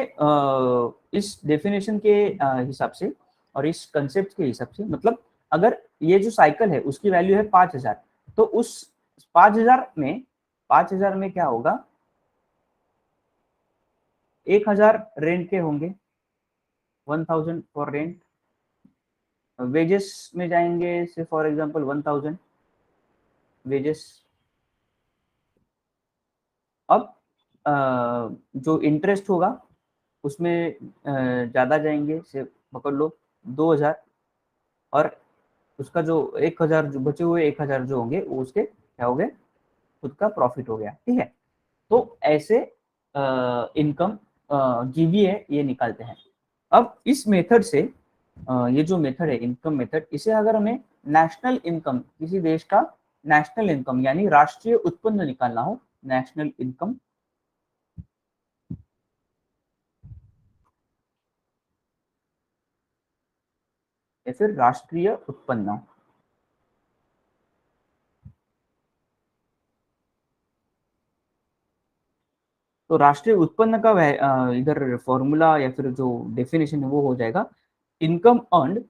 इस डेफिनेशन के हिसाब से और इस कंसेप्ट के हिसाब से, मतलब अगर ये जो साइकिल है उसकी वैल्यू है 5,000, तो उस 5,000 में 5,000 में क्या होगा, 1,000 रेंट के होंगे, 1,000 फॉर रेंट, वेजेस में जाएंगे से फॉर एग्जांपल 1,000 वेजेस। अब जो इंटरेस्ट होगा उसमें ज्यादा जाएंगे से पकड़ लो 2,000, और उसका जो 1,000 जो बचे हुए 1,000 जो होंगे वो उसके क्या हो गए, खुद का प्रॉफिट हो गया। ठीक है, तो ऐसे इनकम जीवीए ये निकालते हैं। अब इस मेथड से ये जो मेथड है इनकम मेथड, इसे अगर हमें नेशनल इनकम, किसी देश का नेशनल इनकम यानी राष्ट्रीय उत्पन्न निकालना हो, नेशनल इनकम, या फिर राष्ट्रीय उत्पन्न, तो राष्ट्रीय उत्पन्न का इधर फॉर्मूला या फिर जो डेफिनेशन है वो हो जाएगा income earn,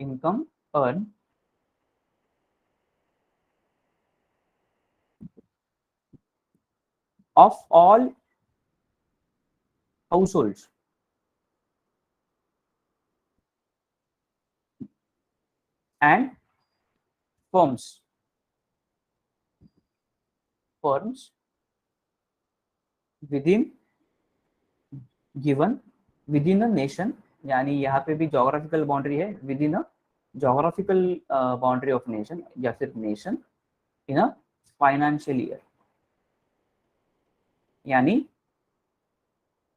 income earn of all households and firms, firms with in given, with in a nation, यानी यहाँ पे भी जोग्राफिकल बाउंड्री है, with in a geographical boundary of nation या फिर nation, in a financial year. यानी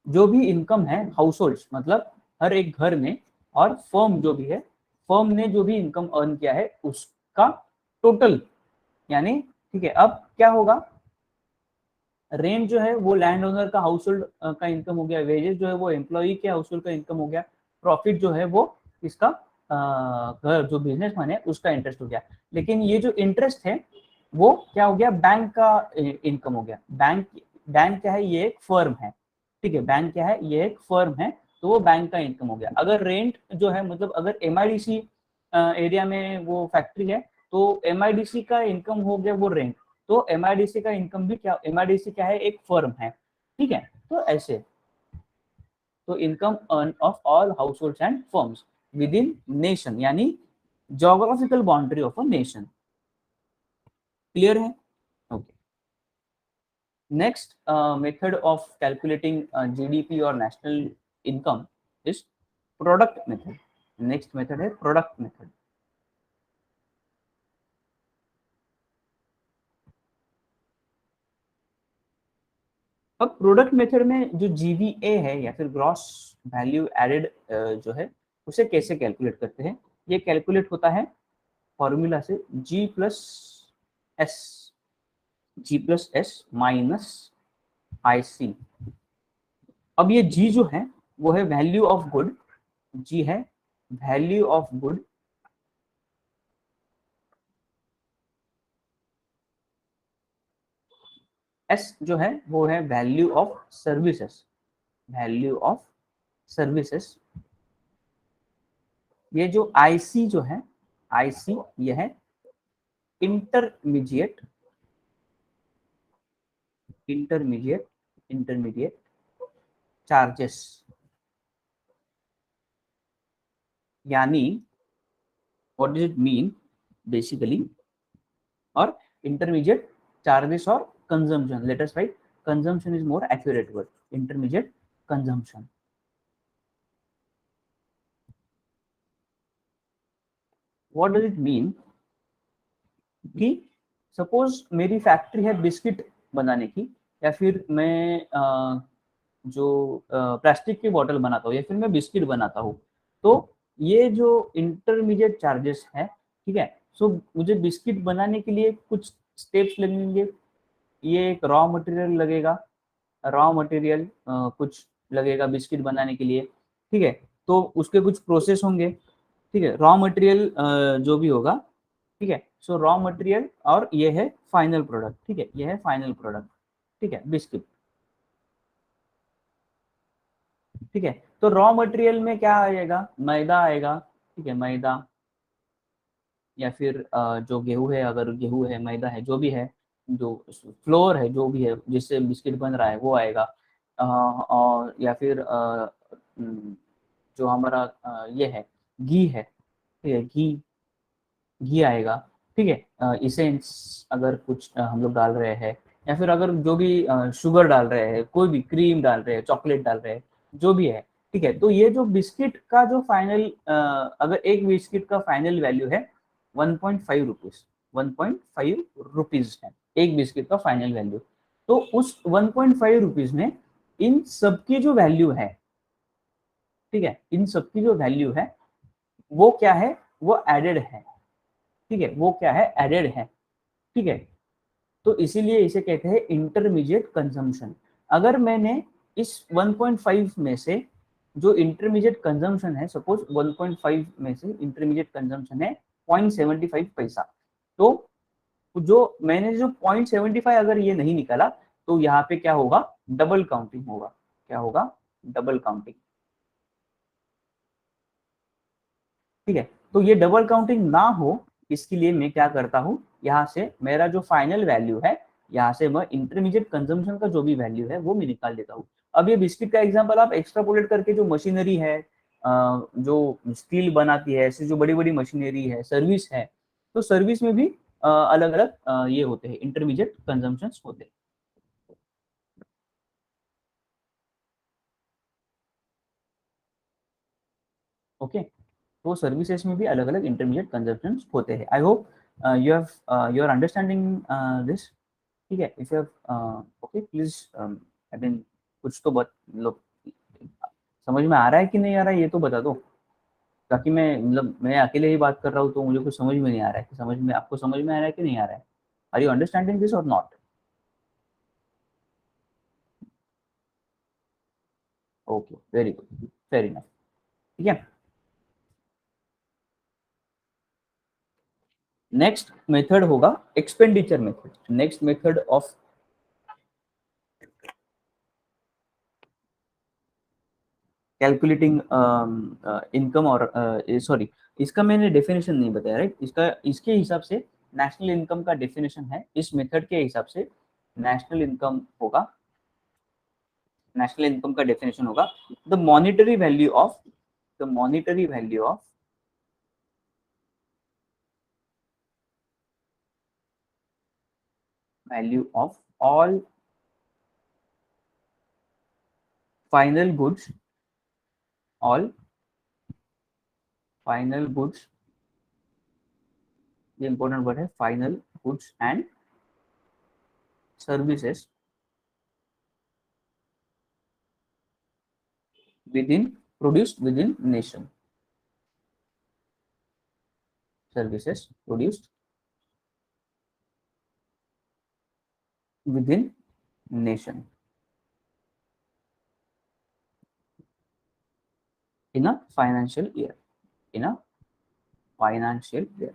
जो भी इनकम है हाउस होल्ड, मतलब हर एक घर ने, और फर्म जो भी है, फर्म ने जो भी इनकम अर्न किया है उसका टोटल, यानी ठीक है। अब क्या होगा, रेंट जो है वो लैंड ओनर का हाउस होल्ड का इनकम हो गया, वेजेस जो है वो एम्प्लॉई के हाउस होल्ड का इनकम हो गया, प्रॉफिट जो है वो इसका घर जो बिजनेसमैन है उसका इंटरेस्ट हो गया। लेकिन ये जो इंटरेस्ट है वो क्या हो गया, बैंक का इनकम हो गया। बैंक बैंक क्या है, ये एक फर्म है, ठीक है। बैंक क्या है, ये एक फर्म है, तो वो बैंक का इनकम हो गया। अगर रेंट जो है, मतलब अगर एमआईडीसी एरिया में वो फैक्ट्री है, तो एमआईडीसी का इनकम हो गया वो रेंट। तो एमआईडीसी का इनकम भी क्या, एमआईडीसी क्या है, एक फर्म है, ठीक है। तो ऐसे, तो income earn of all household and firms within nation, यानी geographical boundary of a nation. Clear है? Okay. Next method of calculating GDP और national income is product method. Next method है प्रोडक्ट मेथड। अब प्रोडक्ट मेथड में जो जीवीए है या फिर ग्रॉस वैल्यू एडेड जो है, उसे कैसे कैलकुलेट करते हैं? ये कैलकुलेट होता है फॉर्मूला से, S G plus S minus I C. अब ये जी जो है वो है वैल्यू ऑफ गुड, जी है वैल्यू ऑफ गुड, एस जो है वो है value of services, value of services. ये जो आईसी जो है, आईसी ये है इंटरमीडिएट, इंटरमीडिएट इंटरमीडिएट चार्जेस। यानी what does it mean basically, और इंटरमीडिएट चार्जेस और consumption, let us right consumption is more accurate word, intermediate consumption. What does it mean कि सपोज मेरी फैक्ट्री है बिस्किट बनाने की, या फिर मैं जो प्लास्टिक की बोतल बनाता हूँ या फिर मैं बिस्किट बनाता हूँ, तो ये जो इंटरमीडिएट चार्जेस है, ठीक है। सो मुझे बिस्किट बनाने के लिए कुछ स्टेप्स लगेंगे, ये एक रॉ मटेरियल लगेगा, रॉ मटेरियल कुछ लगेगा बिस्किट बनाने के लिए, ठीक है। तो उसके कुछ प्रोसेस होंगे, ठीक है। रॉ मटेरियल जो भी होगा, ठीक है। सो रॉ मटेरियल और ये है फाइनल प्रोडक्ट, ठीक है, ये है फाइनल प्रोडक्ट, ठीक है, बिस्किट, ठीक है। तो रॉ मटेरियल में क्या आएगा, मैदा आएगा, ठीक है, मैदा, या फिर जो गेहूं है, अगर गेहूं है, मैदा है, जो भी है, जो फ्लोर है, जो भी है जिससे बिस्किट बन रहा है वो आएगा। और या फिर जो हमारा ये है घी है, ठीक है, घी, घी आएगा, ठीक है। इसेंस अगर कुछ हम लोग डाल रहे हैं, या फिर अगर जो भी शुगर डाल रहे हैं, कोई भी क्रीम डाल रहे हैं, चॉकलेट डाल रहे हैं, जो भी है, ठीक है। तो ये जो बिस्किट का जो फाइनल, अगर एक बिस्किट का फाइनल वैल्यू है 1.5 रुपीज, 1.5 रुपीज है एक बिस्किट का फाइनल वैल्यू। तो उस 1.5 रुपीज में इन सबकी जो वैल्यू है, ठीक है, इन सबकी जो वैल्यू है वो क्या है, वो एडेड है, ठीक है, वो क्या है, एडेड है, ठीक है। तो इसीलिए इसे कहते हैं इंटरमीडिएट कंजम्पशन। अगर मैंने इस 1.5 में से जो इंटरमीडिएट कंजम्पशन है, सपोज 1.5 में से इंटरमीडिएट कंजम्पशन है 0.75 पैसा, तो जो मैंने जो 0.75 अगर ये नहीं निकाला, तो यहाँ पे क्या होगा, डबल काउंटिंग होगा, क्या होगा, डबल काउंटिंग, ठीक है। तो ये डबल काउंटिंग ना हो, इसके लिए मैं क्या करता हूँ, यहाँ से मेरा जो फाइनल वैल्यू है, यहाँ से मैं इंटरमीडिएट कंजम्पशन का जो भी वैल्यू है वो मैं निकाल देता हूँ। अब ये बिस्किट का एग्जांपल आप एक्स्ट्रापोलेट करके जो मशीनरी है, जो स्टील बनाती है, ऐसे जो बड़ी बड़ी मशीनरी है, सर्विस है, तो सर्विस में भी अलग अलग ये होते हैं, इंटरमीडिएट कंजम्पशन होते हैं। ओके, तो सर्विसेज में भी अलग अलग इंटरमीडिएट कंजप्शन होते हैं। I hope you have you are understanding this. ठीक है, if you have okay please I mean कुछ तो मतलब समझ में आ रहा है कि नहीं आ रहा है ये तो बता दो, ताकि मैं अकेले ही बात कर रहा हूँ तो मुझे कुछ समझ में नहीं आ रहा है कि समझ में आपको समझ में आ रहा है कि नहीं आ रहा है। आर यू अंडरस्टैंडिंग दिस और not? Okay, very good, fair enough. ठीक है, नेक्स्ट मेथड होगा expenditure method. Next method of calculating income और सॉरी, इसका मैंने डेफिनेशन नहीं बताया, राइट? इसका इसके हिसाब से नेशनल इनकम का डेफिनेशन है, इस मेथड के हिसाब से नेशनल इनकम होगा, नेशनल इनकम का डेफिनेशन होगा the monetary value of, the monetary value of value of all final goods, all final goods, the important word है final goods and services within produced within nation, services produced within nation in a financial year, in a financial year.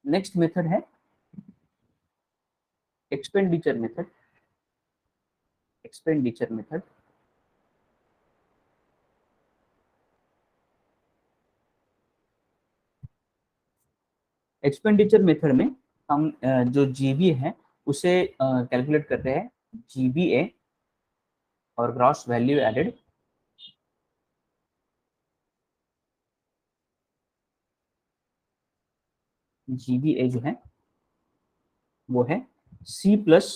Next method है expenditure method, expenditure method. Expenditure method में हम जो जीबी है उसे कैलकुलेट करते हैं, जीबीए और ग्रॉस वैल्यू एडेड, जीबीए जो है वो है C plus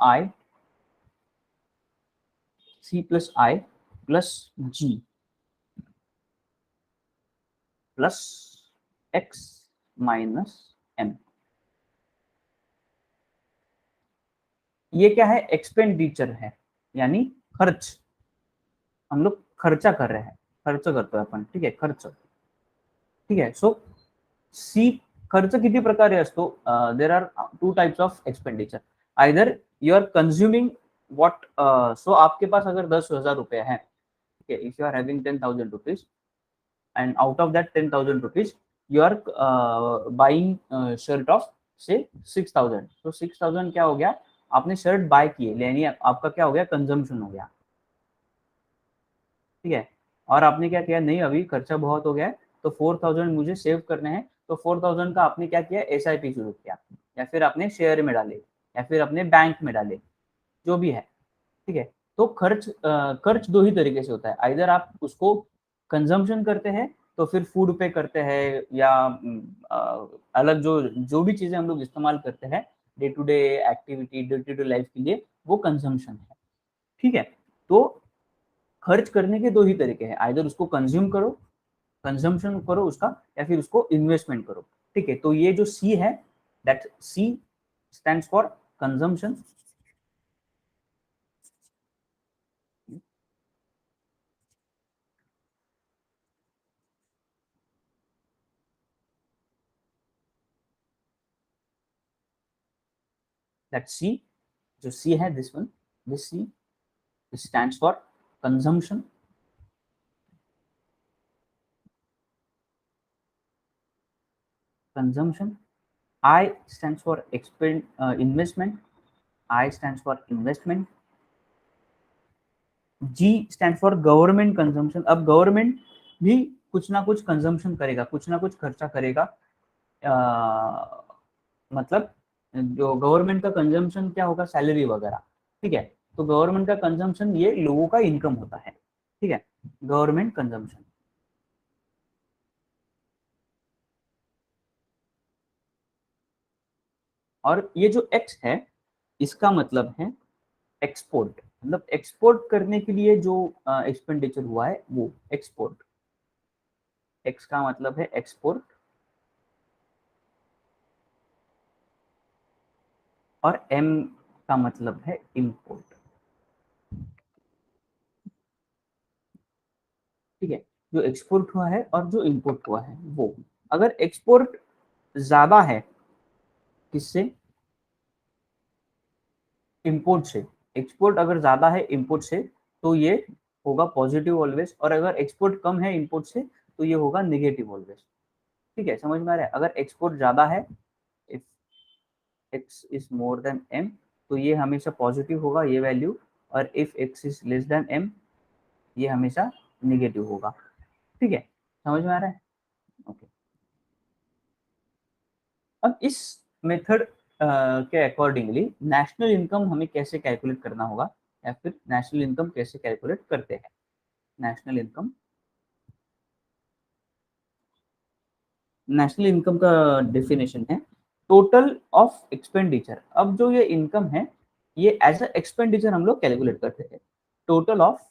I, C plus I plus ji plus X minus M. ये क्या है? एक्सपेंडिचर है, यानी खर्च, हम लोग खर्चा कर रहे हैं, खर्च करते हैं अपन, ठीक है, खर्च। ठीक है, सो सी खर्च किती प्रकारे असतो? There are two types of expenditure, either you are consuming what, so आपके पास अगर 10,000 रुपए है, ठीक है, if you are having 10,000 rupees and out of that 10,000 rupees you are buying shirt of say 6,000, तो 6,000 क्या हो गया? आपने शर्ट बाय किए, यानी आपका क्या हो गया? कंजम्पशन हो गया। ठीक है, और आपने क्या किया? नहीं, अभी खर्चा बहुत हो गया है तो 4,000 मुझे सेव करने हैं, तो 4,000 का आपने क्या किया? एसआईपी शुरू किया, या फिर अपने शेयर में डाले, या फिर अपने बैंक में डाले, जो भी है। ठीक है, तो खर्च दो ही तरीके से होता है, आइदर आप उसको कंजम्पशन करते हैं तो फिर फूड पे करते हैं, या अलग जो जो भी चीजें हम लोग इस्तेमाल करते हैं day to day activity, day to day life के लिए, वो कंजम्पशन है। ठीक है, तो खर्च करने के दो ही तरीके हैं, आइदर उसको कंज्यूम करो, कंजम्पशन करो उसका, या फिर उसको इन्वेस्टमेंट करो। ठीक है, तो ये जो सी है, that C stands for consumption, that C, जो सी है this one, this C stands for consumption, consumption. I stands for investment, I stands for investment. G stands for government consumption, अब गवर्नमेंट भी कुछ ना कुछ कंजम्पशन करेगा, कुछ ना कुछ खर्चा करेगा, मतलब जो गवर्नमेंट का कंजम्पशन क्या होगा? सैलरी वगैरह। ठीक है, तो गवर्नमेंट का कंजम्पशन ये लोगों का इनकम होता है। ठीक है, गवर्नमेंट कंजम्पशन। और ये जो x है इसका मतलब है एक्सपोर्ट, मतलब एक्सपोर्ट करने के लिए जो एक्सपेंडिचर हुआ है वो एक्सपोर्ट। x का मतलब है एक्सपोर्ट और m का मतलब है इंपोर्ट। ठीक है, जो एक्सपोर्ट हुआ है और जो इंपोर्ट हुआ है वो, अगर एक्सपोर्ट ज्यादा है किससे, इंपोर्ट से, एक्सपोर्ट अगर ज्यादा है इंपोर्ट से तो ये होगा पॉजिटिव ऑलवेज, और अगर एक्सपोर्ट कम है इंपोर्ट से तो ये होगा नेगेटिव ऑलवेज। ठीक है, समझ में आ रहा है? अगर एक्सपोर्ट ज्यादा है, if x is more than m, तो ये हमेशा पॉजिटिव होगा ये वैल्यू, और if x is less than m ये हमेशा निगेटिव होगा। ठीक है, समझ में आ रहा है? ओके। अब इस मेथड के अकॉर्डिंगली नेशनल इनकम हमें कैसे कैलकुलेट करना होगा, या फिर नेशनल इनकम कैसे कैलकुलेट करते हैं। नेशनल इनकम, नेशनल इनकम का डेफिनेशन है टोटल ऑफ एक्सपेंडिचर। अब जो ये इनकम है ये एज अ एक्सपेंडिचर हम लोग कैलकुलेट करते हैं। Total of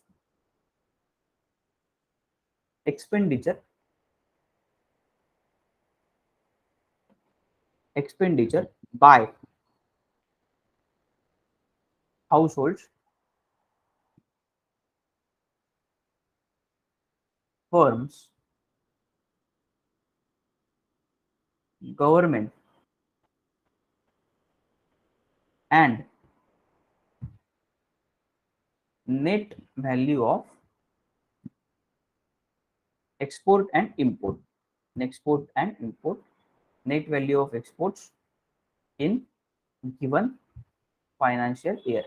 expenditure, expenditure bye house hold, firms, government and net value of export and import, export and import, net value of exports in given financial year।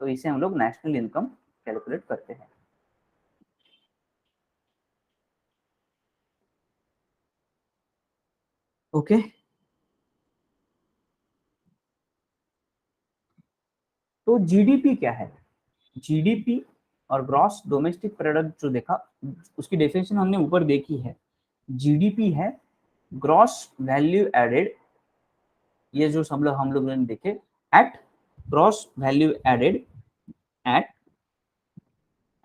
तो इसे हम लोग नेशनल इनकम कैलकुलेट करते हैं। ओके, तो जीडीपी क्या है? जीडीपी और ग्रॉस डोमेस्टिक प्रोडक्ट जो देखा उसकी डेफिनेशन हमने ऊपर देखी है। जीडीपी है ग्रॉस वैल्यू एडेड, ये जो हम लोग ने देखे, at gross value added at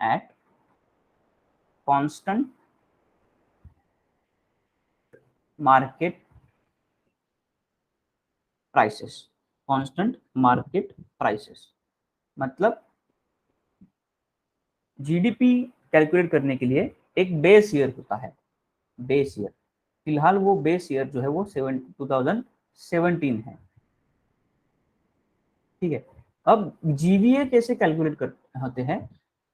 at constant market prices, constant market prices. मतलब जीडीपी कैलकुलेट करने के लिए एक बेस ईयर होता है, बेस ईयर। फिलहाल वो बेस ईयर जो है वो 2017 है। ठीक है, अब जीवीए कैसे कैलकुलेट कर होते हैं?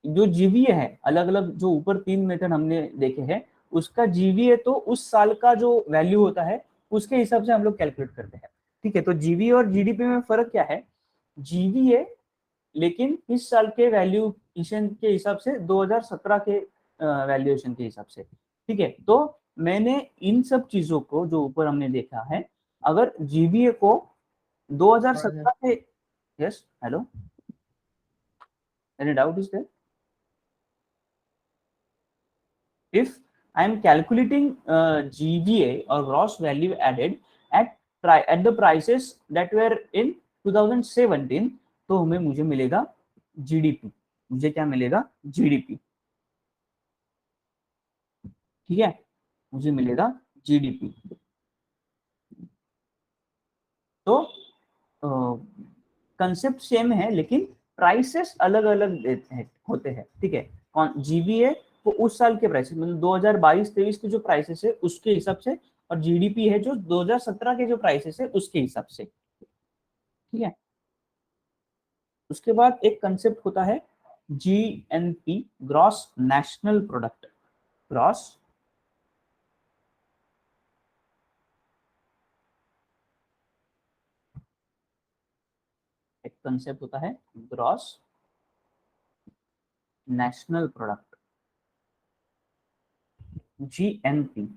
जो जीवीए है, अलग अलग जो ऊपर 3 मेथड हमने देखे हैं, उसका जीवीए तो उस साल का जो वैल्यू होता है उसके हिसाब से हम लोग कैलकुलेट करते हैं। ठीक है, तो जीवीए और जीडीपी में फर्क क्या है? जीवीए लेकिन इस साल के वैल्यूएशन के हिसाब से 2017 के वैल्यूएशन के हिसाब से। ठीक है, तो मैंने इन सब चीजों को जो ऊपर हमने देखा है, अगर जीवीए को 2017 के, yes hello, any doubt is there? If I am calculating GVA or gross value added at the prices that were in 2017, तो हमें मुझे मिलेगा जीडीपी। मुझे क्या मिलेगा? जीडीपी। ठीक है, मुझे मिलेगा जीडीपी। तो कंसेप्ट सेम है लेकिन प्राइसेस अलग अलग देते हैं होते हैं। ठीक है, कौन जीबीए को उस साल के प्राइसेस, मतलब 2022-23 के जो प्राइसेस है उसके हिसाब से, और जीडीपी है जो 2017 के जो प्राइसेस है उसके हिसाब से। ठीक है, उसके बाद एक कंसेप्ट होता है GNP, gross national product. Gross एक कंसेप्ट होता है ग्रॉस नेशनल प्रोडक्ट, जीएनपी।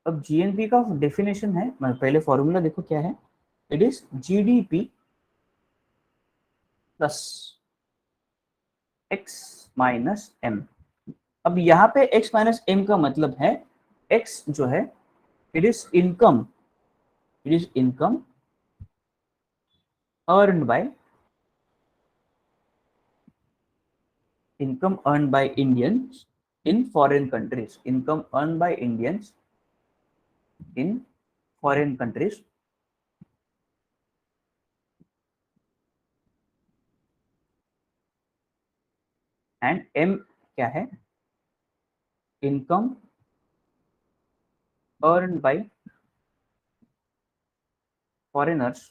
अब जीएनपी का डेफिनेशन है, पहले फॉर्मूला देखो क्या है। It is GDP plus X minus M. अब यहाँ पे x माइनस एम का मतलब है x जो है it is income, earn by income earned by Indians in foreign countries, income earned by Indians in foreign countries, and M क्या है, income earned by foreigners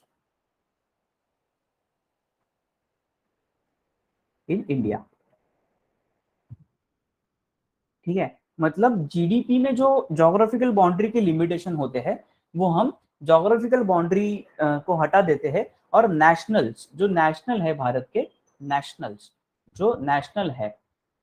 in India। ठीक है, मतलब जीडीपी में जो जोग्राफिकल बाउंड्री के लिमिटेशन होते हैं वो हम जोग्राफिकल बाउंड्री को हटा देते हैं, और नेशनल्स जो नेशनल है भारत के, नेशनल्स जो नेशनल है,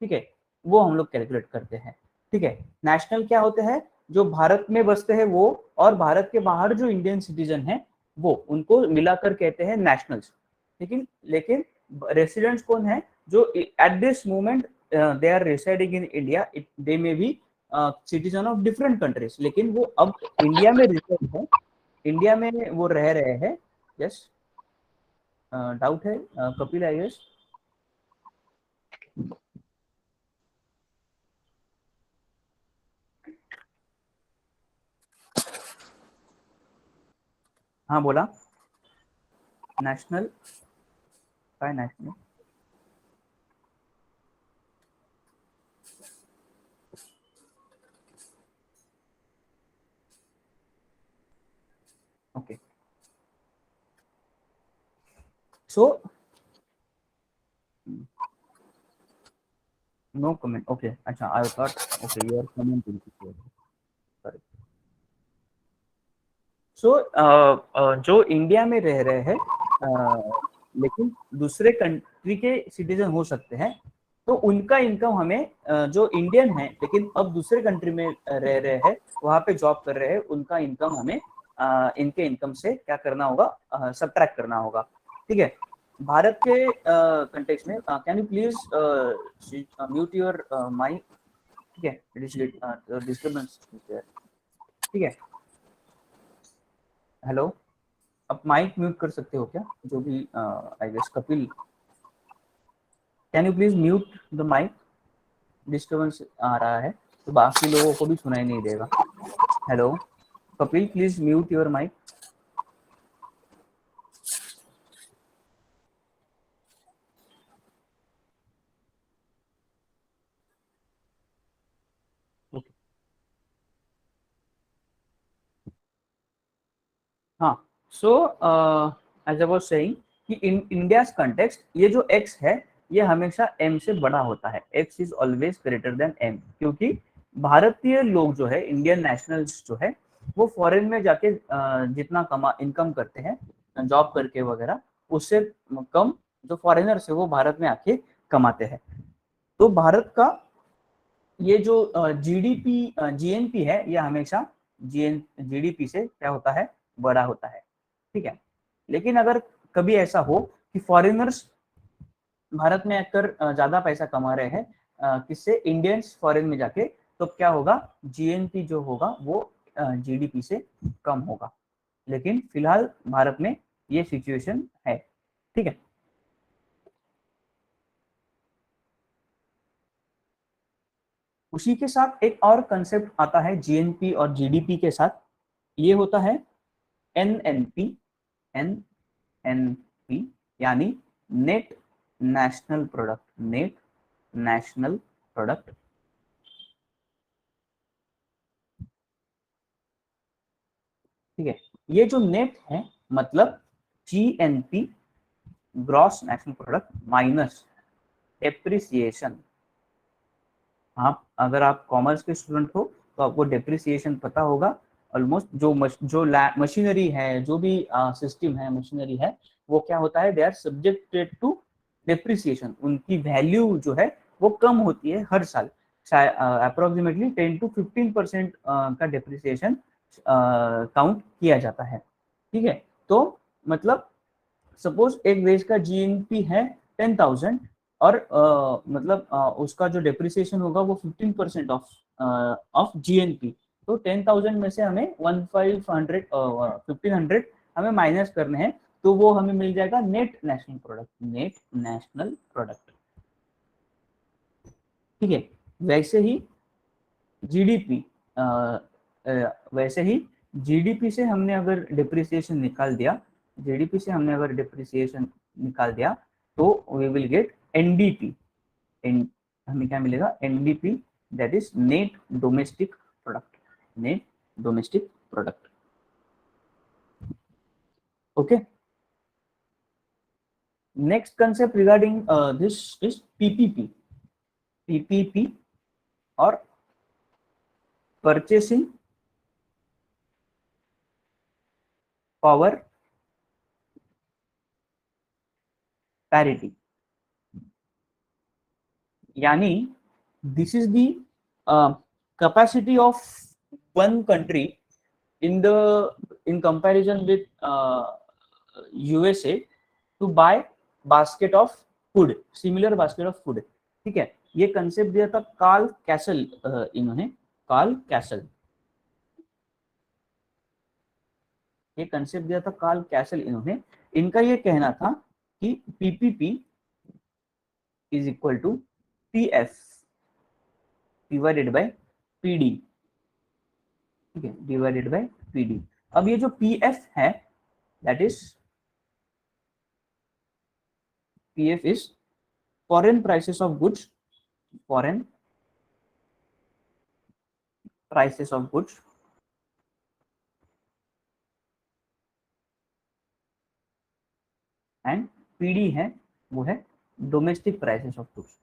ठीक है, वो हम लोग कैलकुलेट करते हैं। ठीक है, नेशनल क्या होते हैं, जो भारत में बसते हैं वो, और भारत के बाहर जो इंडियन सिटीजन है वो, उनको मिलाकर कहते हैं नेशनल्स। लेकिन लेकिन रेसिडेंट्स कौन है, जो at this moment they are residing in India, they may be citizen of different countries, लेकिन वो अब इंडिया में reside है, इंडिया में वो रह रहे हैं। यस, डाउट है कपिल आई गेस? हाँ बोला, नेशनल काय national, okay so no comment, okay अच्छा, I thought okay you are commenting, sorry. So जो इंडिया में रह रहे हैं लेकिन दूसरे कंट्री के सिटीजन हो सकते हैं, तो उनका इनकम हमें जो इंडियन है लेकिन अब दूसरे कंट्री में रह रहे हैं, वहां पे जॉब कर रहे हैं, उनका इनकम हमें इनके इनकम से क्या करना होगा, सब्ट्रैक्ट करना होगा। ठीक है, भारत के कंटेक्स्ट में can you please mute your mic? ठीक है, डिस्टर्बेंस, ठीक है, हेलो, आप माइक म्यूट कर सकते हो क्या, जो भी I guess Kapil, can you please mute the mic, disturbance आ रहा है तो बाकी लोगों को भी सुनाई नहीं देगा। Hello Kapil, please mute your mic. हाँ, so as I was saying कि इन इंडियाज कंटेक्स्ट ये जो x है ये हमेशा m से बड़ा होता है, x is always greater than m, क्योंकि भारतीय लोग जो है, इंडियन नेशनल्स जो है, वो फॉरेन में जाके जितना कमा इनकम करते हैं जॉब करके वगैरह, उससे कम जो फॉरेनर्स है वो भारत में आके कमाते हैं। तो भारत का ये जो जीडीपी जीएनपी है ये हमेशा जीडीपी से क्या होता है, बड़ा होता है। ठीक है, लेकिन अगर कभी ऐसा हो कि फॉरेनर्स भारत में आकर ज्यादा पैसा कमा रहे हैं, किससे, इंडियंस फॉरेन में जाके, तो क्या होगा, जीएनपी जो होगा वो जीडीपी से कम होगा। लेकिन फिलहाल भारत में ये सिचुएशन है। ठीक है, उसी के साथ एक और कंसेप्ट आता है जीएनपी और जीडीपी के साथ, ये होता है एनएनपी, एनएनपी यानी net national product, net national product. ठीक है, ये जो नेट है मतलब GNP, gross national product minus depreciation. आप अगर आप कॉमर्स के स्टूडेंट हो तो आपको डेप्रिसिएशन पता होगा। ऑलमोस्ट जो मशीनरी है, जो भी सिस्टम है, मशीनरी है, वो क्या होता है, they are subjected to depreciation, उनकी वैल्यू जो है वो कम होती है हर साल, अप्रोक्सीमेटली 10 to 15% का डेप्रिसिएशन काउंट किया जाता है। ठीक है, तो मतलब सपोज एक देश का जीएनपी है 10,000, 10,000 का डेप्रिसिएशन 15% है, 15% 10,000 का डेप्रिसिएशन 10,000 है। ठीक है, तो मतलब सपोज एक देश का जीएनपी है 10,000, 10,000 का डेप्रिसिएशन 15% है, 15% 10,000 का डेप्रिसिएशन 10,000 है। ठीक है, तो मतलब और मतलब उसका जो डेप्रिसिएशन होगा वो 15% ऑफ जीएनपी। तो 10,000 में से हमें 1500 हमें माइनस करने हैं, तो वो हमें मिल जाएगा net national product, net national product. ठीक है, वैसे ही जीडीपी, वैसे ही जीडीपी से हमने अगर डिप्रिसिएशन निकाल दिया, जीडीपी से हमने अगर डिप्रिसिएशन निकाल दिया तो वी विल गेट एनडीपी। हमें क्या मिलेगा? NDP, that is net domestic product, net domestic product. Okay, next concept regarding this is PPP. PPP और परचेसिंग पावर पैरिटी, यानी this is the capacity of one country in comparison with USA to buy basket of food, similar basket of food। ठीक है, ये कंसेप्ट दिया था कार्ल कैसल, इन्होंने, कार्ल कैसल, ये कंसेप्ट दिया था कार्ल कैसल इन्होंने। इनका ये कहना था कि PPP is equal to PF divided by PD. ठीक है, डिवाइडेड बाय पीडी। अब ये जो पीएफ है, that is PF is foreign prices of goods, foreign prices of goods, and PD है, वो है domestic prices of goods,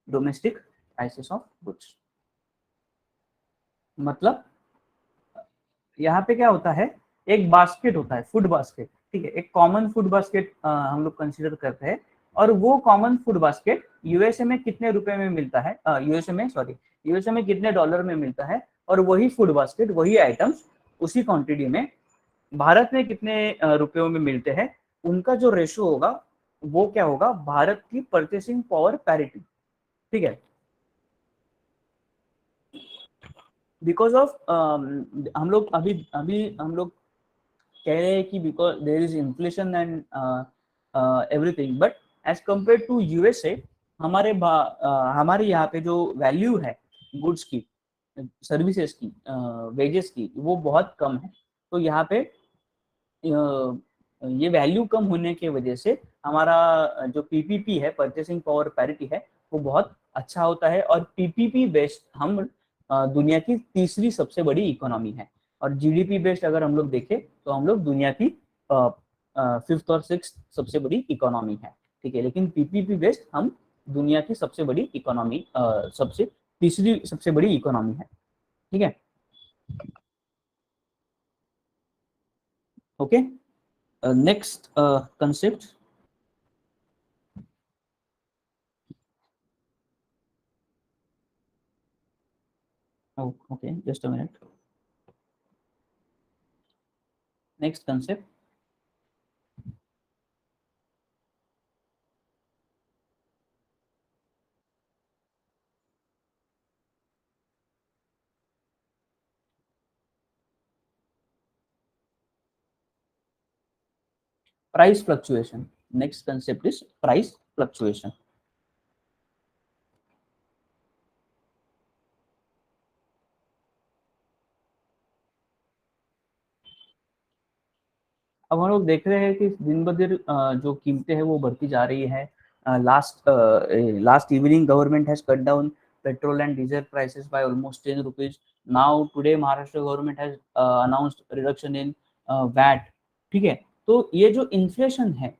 domestic prices of goods. मतलब यहाँ पे क्या होता है, एक बास्केट होता है, फूड बास्केट। ठीक है, एक कॉमन फूड बास्केट हम लोग कंसीडर करते हैं, और वो कॉमन फूड बास्केट यूएसए में कितने रुपए में मिलता है, यूएसए में कितने डॉलर में मिलता है, और वही फूड बास्केट, वही आइटम्स उसी क्वांटिटी में भारत में कितने रुपयों में मिलते हैं, उनका जो रेशो होगा वो क्या होगा? भारत की परचेसिंग पावर पैरिटी। ठीक है, बिकॉज ऑफ हम लोग अभी अभी हम लोग कह रहे हैं कि because there is inflation and everything, but as compare to USA, हमारे यहाँ पे जो वैल्यू है गुड्स की, सर्विसेज की, वेजेस की, वो बहुत कम है। तो यहाँ पे ये वैल्यू कम होने की वजह से हमारा जो पीपीपी है, परचेसिंग पावर पैरिटी है, वो बहुत अच्छा होता है। और पीपीपी बेस्ड हम दुनिया की तीसरी सबसे बड़ी इकोनॉमी है, और जीडीपी बेस्ड अगर हम लोग देखें तो हम लोग दुनिया की फिफ्थ और सिक्स सबसे बड़ी इकोनॉमी है। ठीक है, लेकिन पीपीपी बेस्ड हम दुनिया की सबसे बड़ी इकोनॉमी, सबसे तीसरी सबसे बड़ी इकोनॉमी है। ठीक है, okay, next concept. Okay, just a minute. Next concept, price fluctuation. Next concept is price fluctuation. अब हम लोग देख रहे हैं कि दिन ब दिन जो कीमतें हैं वो बढ़ती जा रही है। Last evening government has cut down petrol and diesel prices by almost 10 rupees. Now today Maharashtra government has announced reduction in VAT. ठीक है, तो ये जो इन्फ्लेशन है,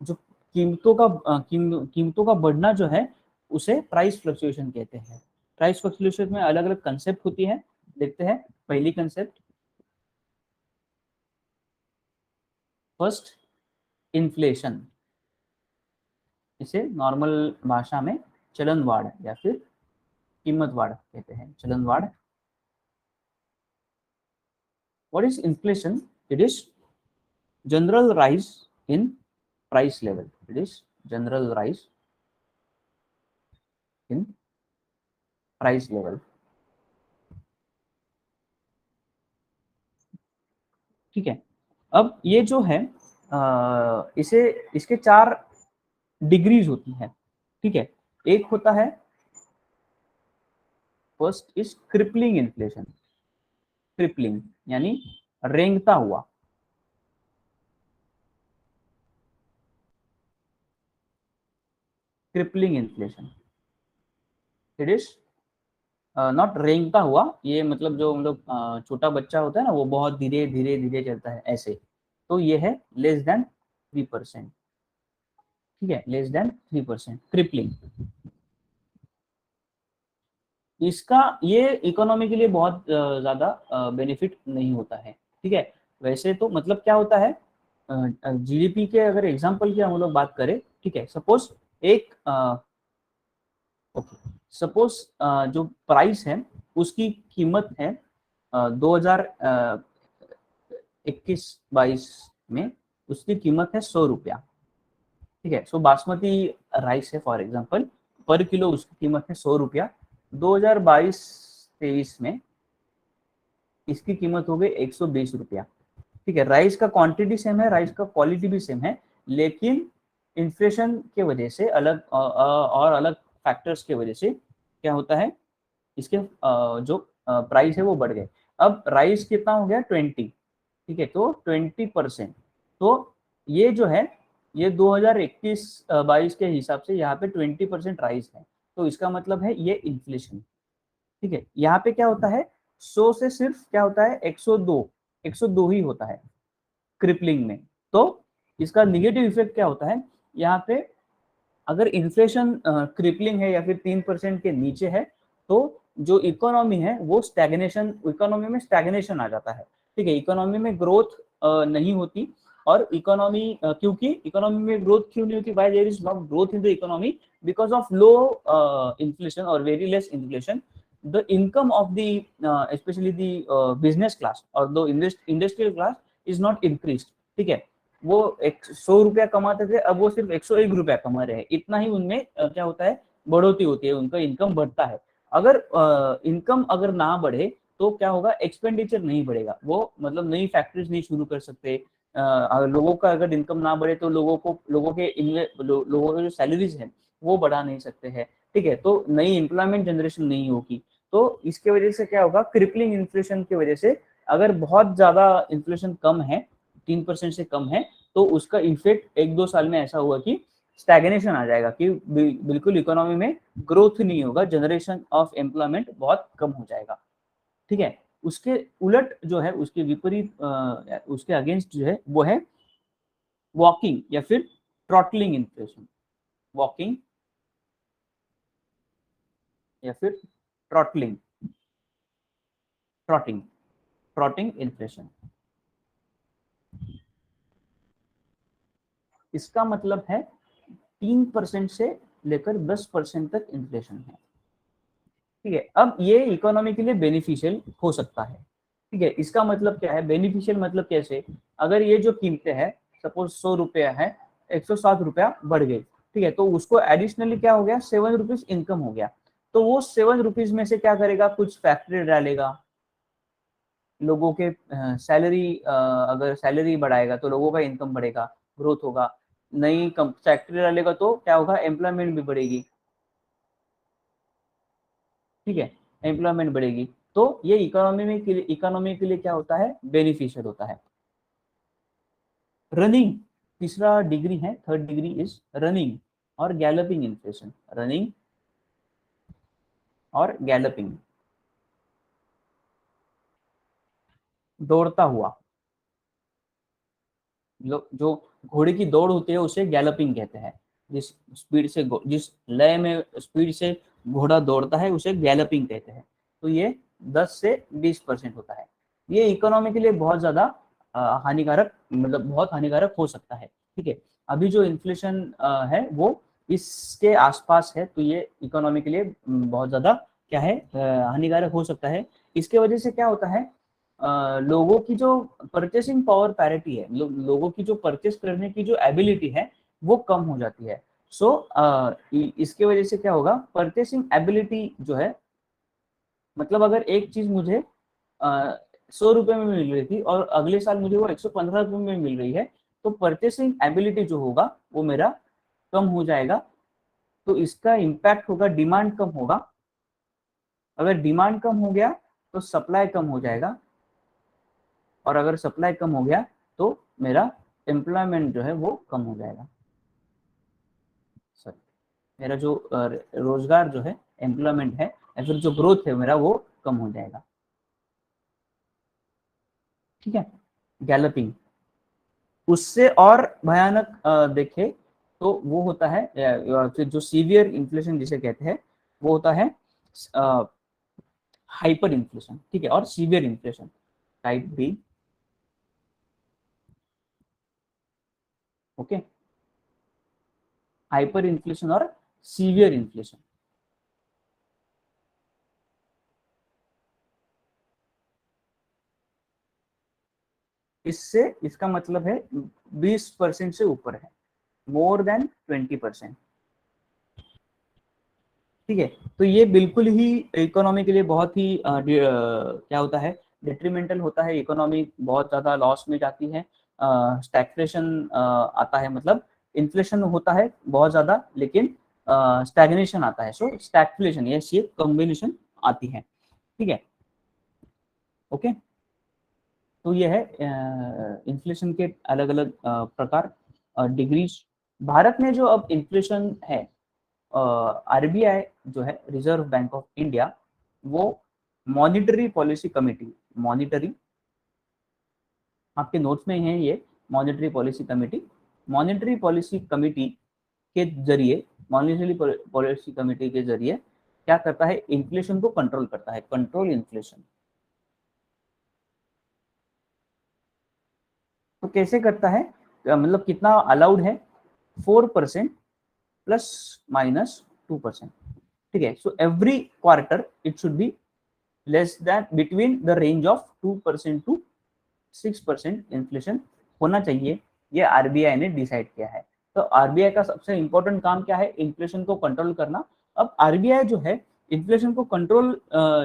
जो कीमतों का बढ़ना जो है, उसे प्राइस फ्लक्चुएशन कहते हैं। प्राइस फ्लक्चुएशन में अलग अलग कंसेप्ट होती है, देखते हैं। पहली कंसेप्ट, फर्स्ट, इन्फ्लेशन, इसे नॉर्मल भाषा में चलनवाढ़ या फिर कीमतवाढ़ कहते हैं, चलनवाढ़। What is inflation? It is general rise in price level, it is general rise in price level. ठीक है, अब ये जो है इसे इसके 4 डिग्रीज होती है। ठीक है, एक होता है, first is creeping inflation. Creeping यानी रेंगता हुआ। Creeping inflation, it is not रेंगता हुआ, ये मतलब जो हम लोग छोटा बच्चा होता है ना, वो बहुत धीरे धीरे धीरे चलता है ऐसे, तो ये है लेस देन 3%। ठीक है, लेस देन 3%, क्रिपलिंग। इसका ये इकोनॉमी के लिए बहुत ज्यादा बेनिफिट नहीं होता है। ठीक है, वैसे तो मतलब क्या होता है, जीडीपी के अगर एग्जांपल की हम लोग बात करें, ठीक है, सपोज एक ओके, सपोज जो प्राइस है उसकी कीमत है 2021-22 में उसकी कीमत है 100 रुपया। ठीक है, सो बासमती राइस है फॉर एग्जांपल, पर किलो उसकी कीमत है 100 रुपया। 2022-23 में इसकी कीमत हो गई 120 रुपया। ठीक है, राइस का क्वांटिटी सेम है, राइस का क्वालिटी भी सेम है, लेकिन इन्फ्लेशन के वजह से अलग और अलग फैक्टर्स के वजह से क्या होता है, इसके जो प्राइस है वो बढ़ गए। अब राइस कितना हो गया, 20। ठीक है, तो 20%, तो ये जो है ये 2021-22 के हिसाब से यहाँ पे 20% राइस है, तो इसका मतलब है ये इन्फ्लेशन। ठीक है, यहाँ पे क्या होता है, 100 से सिर्फ क्या होता है, 102 ही होता है क्रिपलिंग में। तो इसका निगेटिव इफेक्ट क्या होता है, यहाँ पे अगर इन्फ्लेशन क्रिपलिंग है या फिर 3% के नीचे है, तो जो इकोनॉमी है वो स्टैग्नेशन, इकोनॉमी में स्टैग्नेशन आ जाता है। ठीक है, इकोनॉमी में ग्रोथ नहीं होती, और इकोनॉमी क्योंकि इकोनॉमी में ग्रोथ क्यों नहीं होती, why there is not growth in the economy, because of low inflation और very less inflation, the income of the especially the business class or the industrial class is not increased। ठीक है, वो 100 रुपया कमाते थे, अब वो सिर्फ 101 रुपया कमा रहे हैं, इतना ही उनमें क्या होता है, बढ़ोतरी होती है, उनका इनकम बढ़ता है। अगर इनकम अगर ना बढ़े तो क्या होगा, एक्सपेंडिचर नहीं बढ़ेगा, वो मतलब नई फैक्ट्रीज नहीं शुरू कर सकते। लोगों का अगर इनकम ना बढ़े तो लोगों के जो सैलरीज है वो बढ़ा नहीं सकते हैं। ठीक है, तो नई एम्प्लॉयमेंट जनरेशन नहीं होगी, तो इसके वजह से क्या होगा, क्रिपलिंग इन्फ्लेशन की वजह से अगर बहुत ज्यादा इन्फ्लेशन कम है, 3% से कम है, तो उसका इफेक्ट 1-2 साल में ऐसा हुआ कि स्टैग्नेशन आ जाएगा, कि बिल्कुल इकोनॉमी में ग्रोथ नहीं होगा, जनरेशन ऑफ एम्प्लॉयमेंट बहुत कम हो जाएगा। ठीक है, उसके उलट जो है, उसके विपरीत उसके अगेंस्ट जो है वो है वॉकिंग या फिर ट्रॉटलिंग इन्फ्लेशन। वॉकिंग या फिर ट्रॉटलिंग, ट्रॉटिंग, ट्रॉटिंग इन्फ्लेशन। इसका मतलब है 3% से लेकर 10% तक इन्फ्लेशन है। ठीक है, अब ये इकोनॉमी के लिए बेनिफिशियल हो सकता है। ठीक है, इसका मतलब क्या है, बेनिफिशियल मतलब कैसे, अगर ये जो कीमतें हैं, सपोज 100 रुपया है, 107 रुपया बढ़ गई। ठीक है, तो उसको एडिशनली क्या हो गया, 7 रुपीज इनकम हो गया, तो वो 7 रुपीज में से क्या करेगा, कुछ फैक्ट्री डालेगा, लोगों के सैलरी, अगर सैलरी बढ़ाएगा तो लोगों का इनकम बढ़ेगा, ग्रोथ होगा। नई फैक्ट्री डालेगा तो क्या होगा, एम्प्लॉयमेंट भी बढ़ेगी। ठीक है, एम्प्लॉयमेंट बढ़ेगी, तो ये इकोनॉमी के लिए क्या होता है, बेनिफिशियल होता है। रनिंग, तीसरा डिग्री है, थर्ड डिग्री इज रनिंग और गैलपिंग इन्फ्लेशन। रनिंग और गैलपिंग, दौड़ता हुआ, जो घोड़े की दौड़ होती है उसे गैलपिंग कहते हैं। जिस स्पीड से, जिस लय में स्पीड से घोड़ा दौड़ता है उसे गैलपिंग कहते हैं। तो ये 10 से 20% होता है। ये इकोनॉमी के लिए बहुत ज्यादा हानिकारक, मतलब बहुत हानिकारक हो सकता है। ठीक है, अभी जो इन्फ्लेशन है वो इसके आसपास है, तो ये इकोनॉमी के लिए बहुत ज्यादा क्या है, हानिकारक हो सकता है। इसके वजह से क्या होता है, लोगों की जो परचेसिंग पावर पैरिटी है, लोगों की जो परचेस करने की जो एबिलिटी है वो कम हो जाती है। सो इसके वजह से क्या होगा, परचेसिंग एबिलिटी जो है, मतलब अगर एक चीज मुझे 100 रुपए में मिल रही थी और अगले साल मुझे वो 115 रुपए में मिल रही है, तो परचेसिंग एबिलिटी जो होगा वो मेरा कम हो जाएगा। तो इसका इम्पैक्ट होगा, डिमांड कम होगा। अगर डिमांड कम हो गया तो सप्लाई कम हो जाएगा, और अगर सप्लाई कम हो गया तो मेरा एम्प्लॉयमेंट जो है वो कम हो जाएगा। सॉरी, मेरा जो रोजगार जो है, एम्प्लॉयमेंट है या फिर जो ग्रोथ है मेरा, वो कम हो जाएगा। ठीक है। गैलपिंग उससे और भयानक देखे तो वो होता है, फिर जो सीवियर इन्फ्लेशन जिसे कहते हैं, वो होता है हाइपर इन्फ्लेशन। ठीक है, और severe inflation type B. Okay, hyper inflation और सीवियर इन्फ्लेशन। इससे इसका मतलब है 20% से ऊपर है, मोर देन 20%। ठीक है, तो ये बिल्कुल ही इकोनॉमी के लिए बहुत ही क्या होता है, डिट्रीमेंटल होता है। इकोनॉमी बहुत ज्यादा लॉस में जाती है। स्टैग्फ्लेशन आता है, मतलब इन्फ्लेशन होता है बहुत ज्यादा, लेकिन स्टैग्नेशन आता है। सो स्टैग्फ्लेशन, ये कॉम्बिनेशन आती है। ठीक है। ओके, तो ये है इन्फ्लेशन के अलग अलग प्रकार, डिग्रीज। भारत में जो अब इन्फ्लेशन है, आरबीआई जो है, रिजर्व बैंक ऑफ इंडिया, वो मॉनिटरी पॉलिसी कमेटी, मॉनिटरी आपके नोट्स में है ये, monetary policy committee, monetary policy committee के जरिए, मॉनिटरी पॉलिसी कमेटी के जरिए क्या करता है, इन्फ्लेशन को कंट्रोल करता है, कंट्रोल इन्फ्लेशन। तो कैसे करता है, मतलब कितना अलाउड है, 4% प्लस माइनस 2%। ठीक है, so every quarter it should be less than between the range of 2% to 6% inflation होना चाहिए। ये आरबीआई ने डिसाइड किया है। तो आरबीआई का सबसे इंपॉर्टेंट काम क्या है, इन्फ्लेशन को कंट्रोल करना। अब आरबीआई जो है, इन्फ्लेशन को कंट्रोल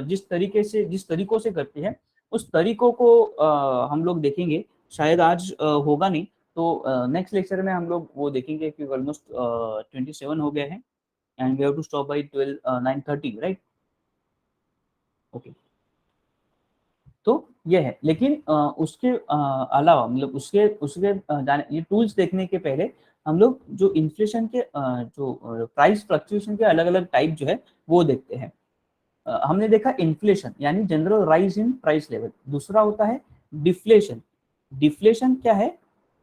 जिस तरीकों से करती है, उस तरीकों को हम लोग देखेंगे। शायद आज होगा नहीं, तो नेक्स्ट लेक्चर में हम लोग वो देखेंगे कि ऑलमोस्ट 27 हो गया है, and we have to stop by 9:30, right. Okay, तो ये है। लेकिन उसके अलावा, मतलब उसके उसके जाने, ये टूल्स देखने के पहले हम लोग जो इन्फ्लेशन के जो प्राइस फ्लक्चुएशन के अलग अलग टाइप जो है वो देखते हैं। हमने देखा इन्फ्लेशन यानी general rise in price level. दूसरा होता है डिफ्लेशन। डिफ्लेशन क्या है,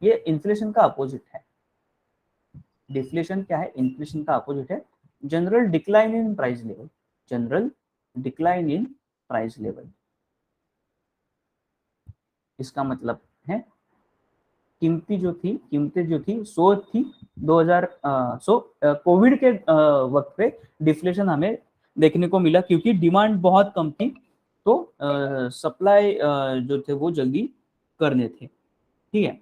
ये इन्फ्लेशन का अपोजिट है। डिफ्लेशन क्या है, इन्फ्लेशन का अपोजिट है। General decline in price level, general decline in price level, इसका मतलब है कीमतें जो थी सो थी 2000, सो कोविड के वक्त पे डिफ्लेशन हमें देखने को मिला, क्योंकि डिमांड बहुत कम थी, तो सप्लाई जो थे वो जल्दी करने थे। ठीक है,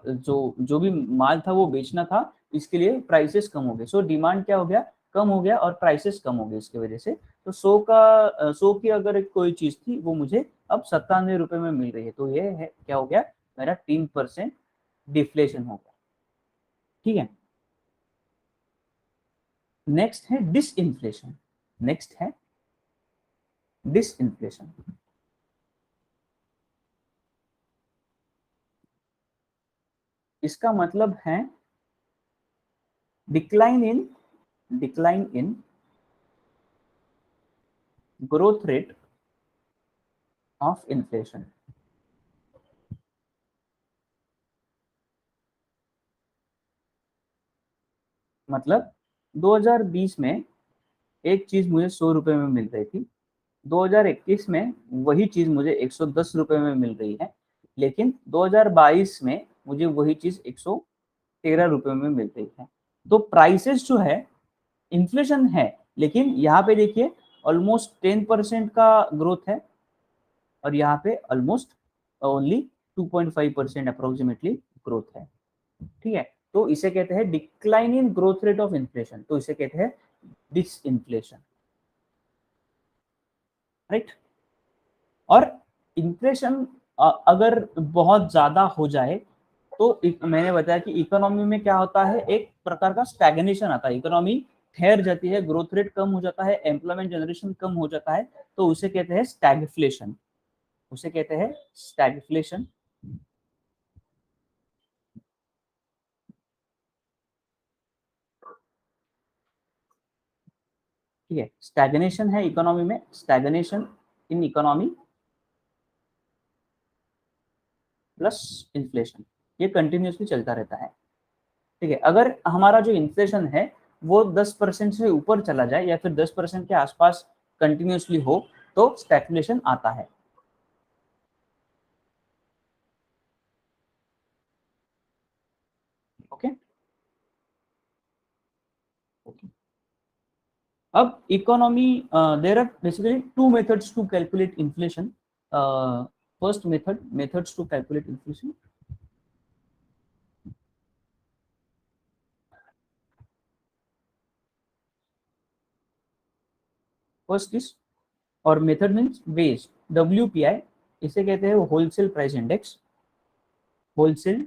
जो जो भी माल था वो बेचना था, इसके लिए प्राइसेस कम हो गए। सो डिमांड क्या हो गया, कम हो गया, और प्राइसेस कम हो गए इसकी वजह से। तो 100 की अगर कोई चीज थी, वो मुझे अब 97 रुपए में मिल रही है, तो ये है क्या हो गया, मेरा 3% डिफ्लेशन हो गया। ठीक है, नेक्स्ट है डिसइंफ्लेशन। नेक्स्ट है डिसइंफ्लेशन। इसका मतलब है decline in decline in growth rate of inflation. मतलब 2020 में एक चीज मुझे 100 रुपए में मिल रही थी, 2021 में वही चीज मुझे 110 रुपए में मिल रही है, लेकिन 2022 में मुझे वही चीज 113 रुपए में मिल रही है। तो प्राइसेस जो है, इन्फ्लेशन है, लेकिन यहाँ पे देखिए ऑलमोस्ट 10% का ग्रोथ है, और यहाँ पे ऑलमोस्ट ओनली 2.5% अप्रोक्सीमेटली ग्रोथ है। ठीक है, तो इसे कहते हैं decline in growth rate of inflation, तो इसे कहते हैं डिसइन्फ्लेशन, राइट। और इन्फ्लेशन अगर बहुत ज्यादा हो जाए तो मैंने बताया कि इकोनॉमी में क्या होता है, एक प्रकार का स्टैग्नेशन आता है, इकोनॉमी ठहर जाती है, ग्रोथ रेट कम हो जाता है, एम्प्लॉयमेंट जनरेशन कम हो जाता है, तो उसे कहते हैं स्टैगफ्लेशन, उसे कहते हैं स्टैगफ्लेशन। ठीक है, स्टैग्नेशन है इकोनॉमी में, stagnation in economy plus inflation, ये कंटिन्यूसली चलता रहता है। ठीक है, अगर हमारा जो इन्फ्लेशन है वो 10% से ऊपर चला जाए या फिर 10% के आसपास कंटिन्यूसली हो तो स्टैग्फ्लेशन आता है। Okay, okay. अब economy, there are basically two methods to calculate inflation. First methods to calculate inflation, first is, और मेथड मीन्स वेज, WPI, इसे कहते हैं wholesale price index, wholesale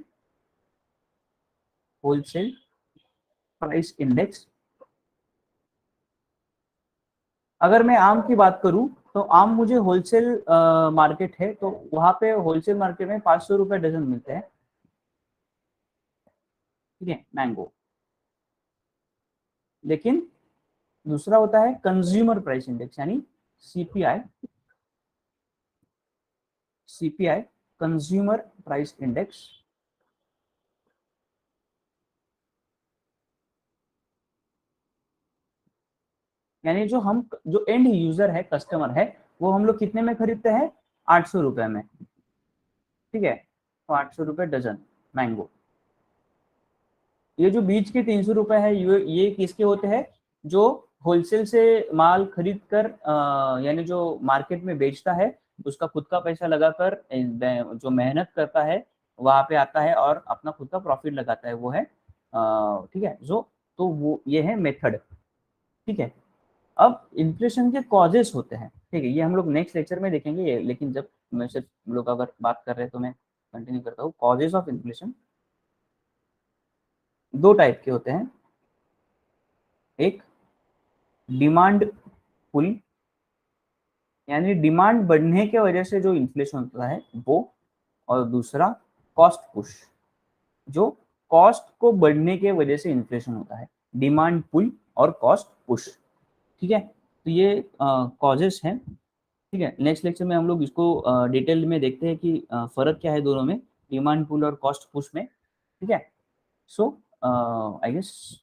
wholesale price index. अगर मैं आम की बात करूं तो आम मुझे होलसेल मार्केट है तो वहां पे होलसेल मार्केट में 500 रुपए डजन मिलते हैं। ठीक है, मैंगो। लेकिन दूसरा होता है कंज्यूमर प्राइस इंडेक्स, यानी CPI, CPI consumer price index, यानी जो एंड यूजर है, कस्टमर है, वो हम लोग कितने में खरीदते हैं, 800 रुपए में। ठीक है, तो 800 रुपए डजन मैंगो। ये जो बीच के 300 रुपए है, ये किसके होते हैं, जो होलसेल से माल खरीद कर यानी जो मार्केट में बेचता है, उसका खुद का पैसा लगाकर जो मेहनत करता है वहां पे आता है और अपना खुद का प्रॉफिट लगाता है, वो है ठीक है, जो, तो वो ये है मेथड। ठीक है, अब इन्फ्लेशन के कॉजेस होते हैं, ठीक है, ये हम लोग नेक्स्ट लेक्चर में देखेंगे ये, लेकिन जब मैं सिर्फ हम लोग अगर बात कर रहे हैं तो मैं कंटिन्यू करता हूँ। कॉजेस ऑफ इन्फ्लेशन दो टाइप के होते हैं, एक डिमांड पुल, यानी डिमांड बढ़ने के वजह से जो इन्फ्लेशन होता है वो, और दूसरा कॉस्ट पुश, जो कॉस्ट को बढ़ने के वजह से इन्फ्लेशन होता है, डिमांड पुल और कॉस्ट पुश। ठीक है, तो ये कॉजेस हैं। ठीक है, नेक्स्ट लेक्चर में हम लोग इसको डिटेल में देखते हैं कि फर्क क्या है दोनों में, डिमांड पुल और कॉस्ट पुश में। ठीक है, so I guess,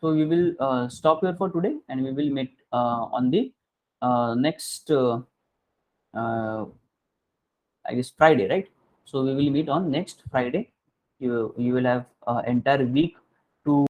so we will stop here for today and we will meet on the next uh, I guess Friday, right? So we will meet on next Friday. You will have entire week to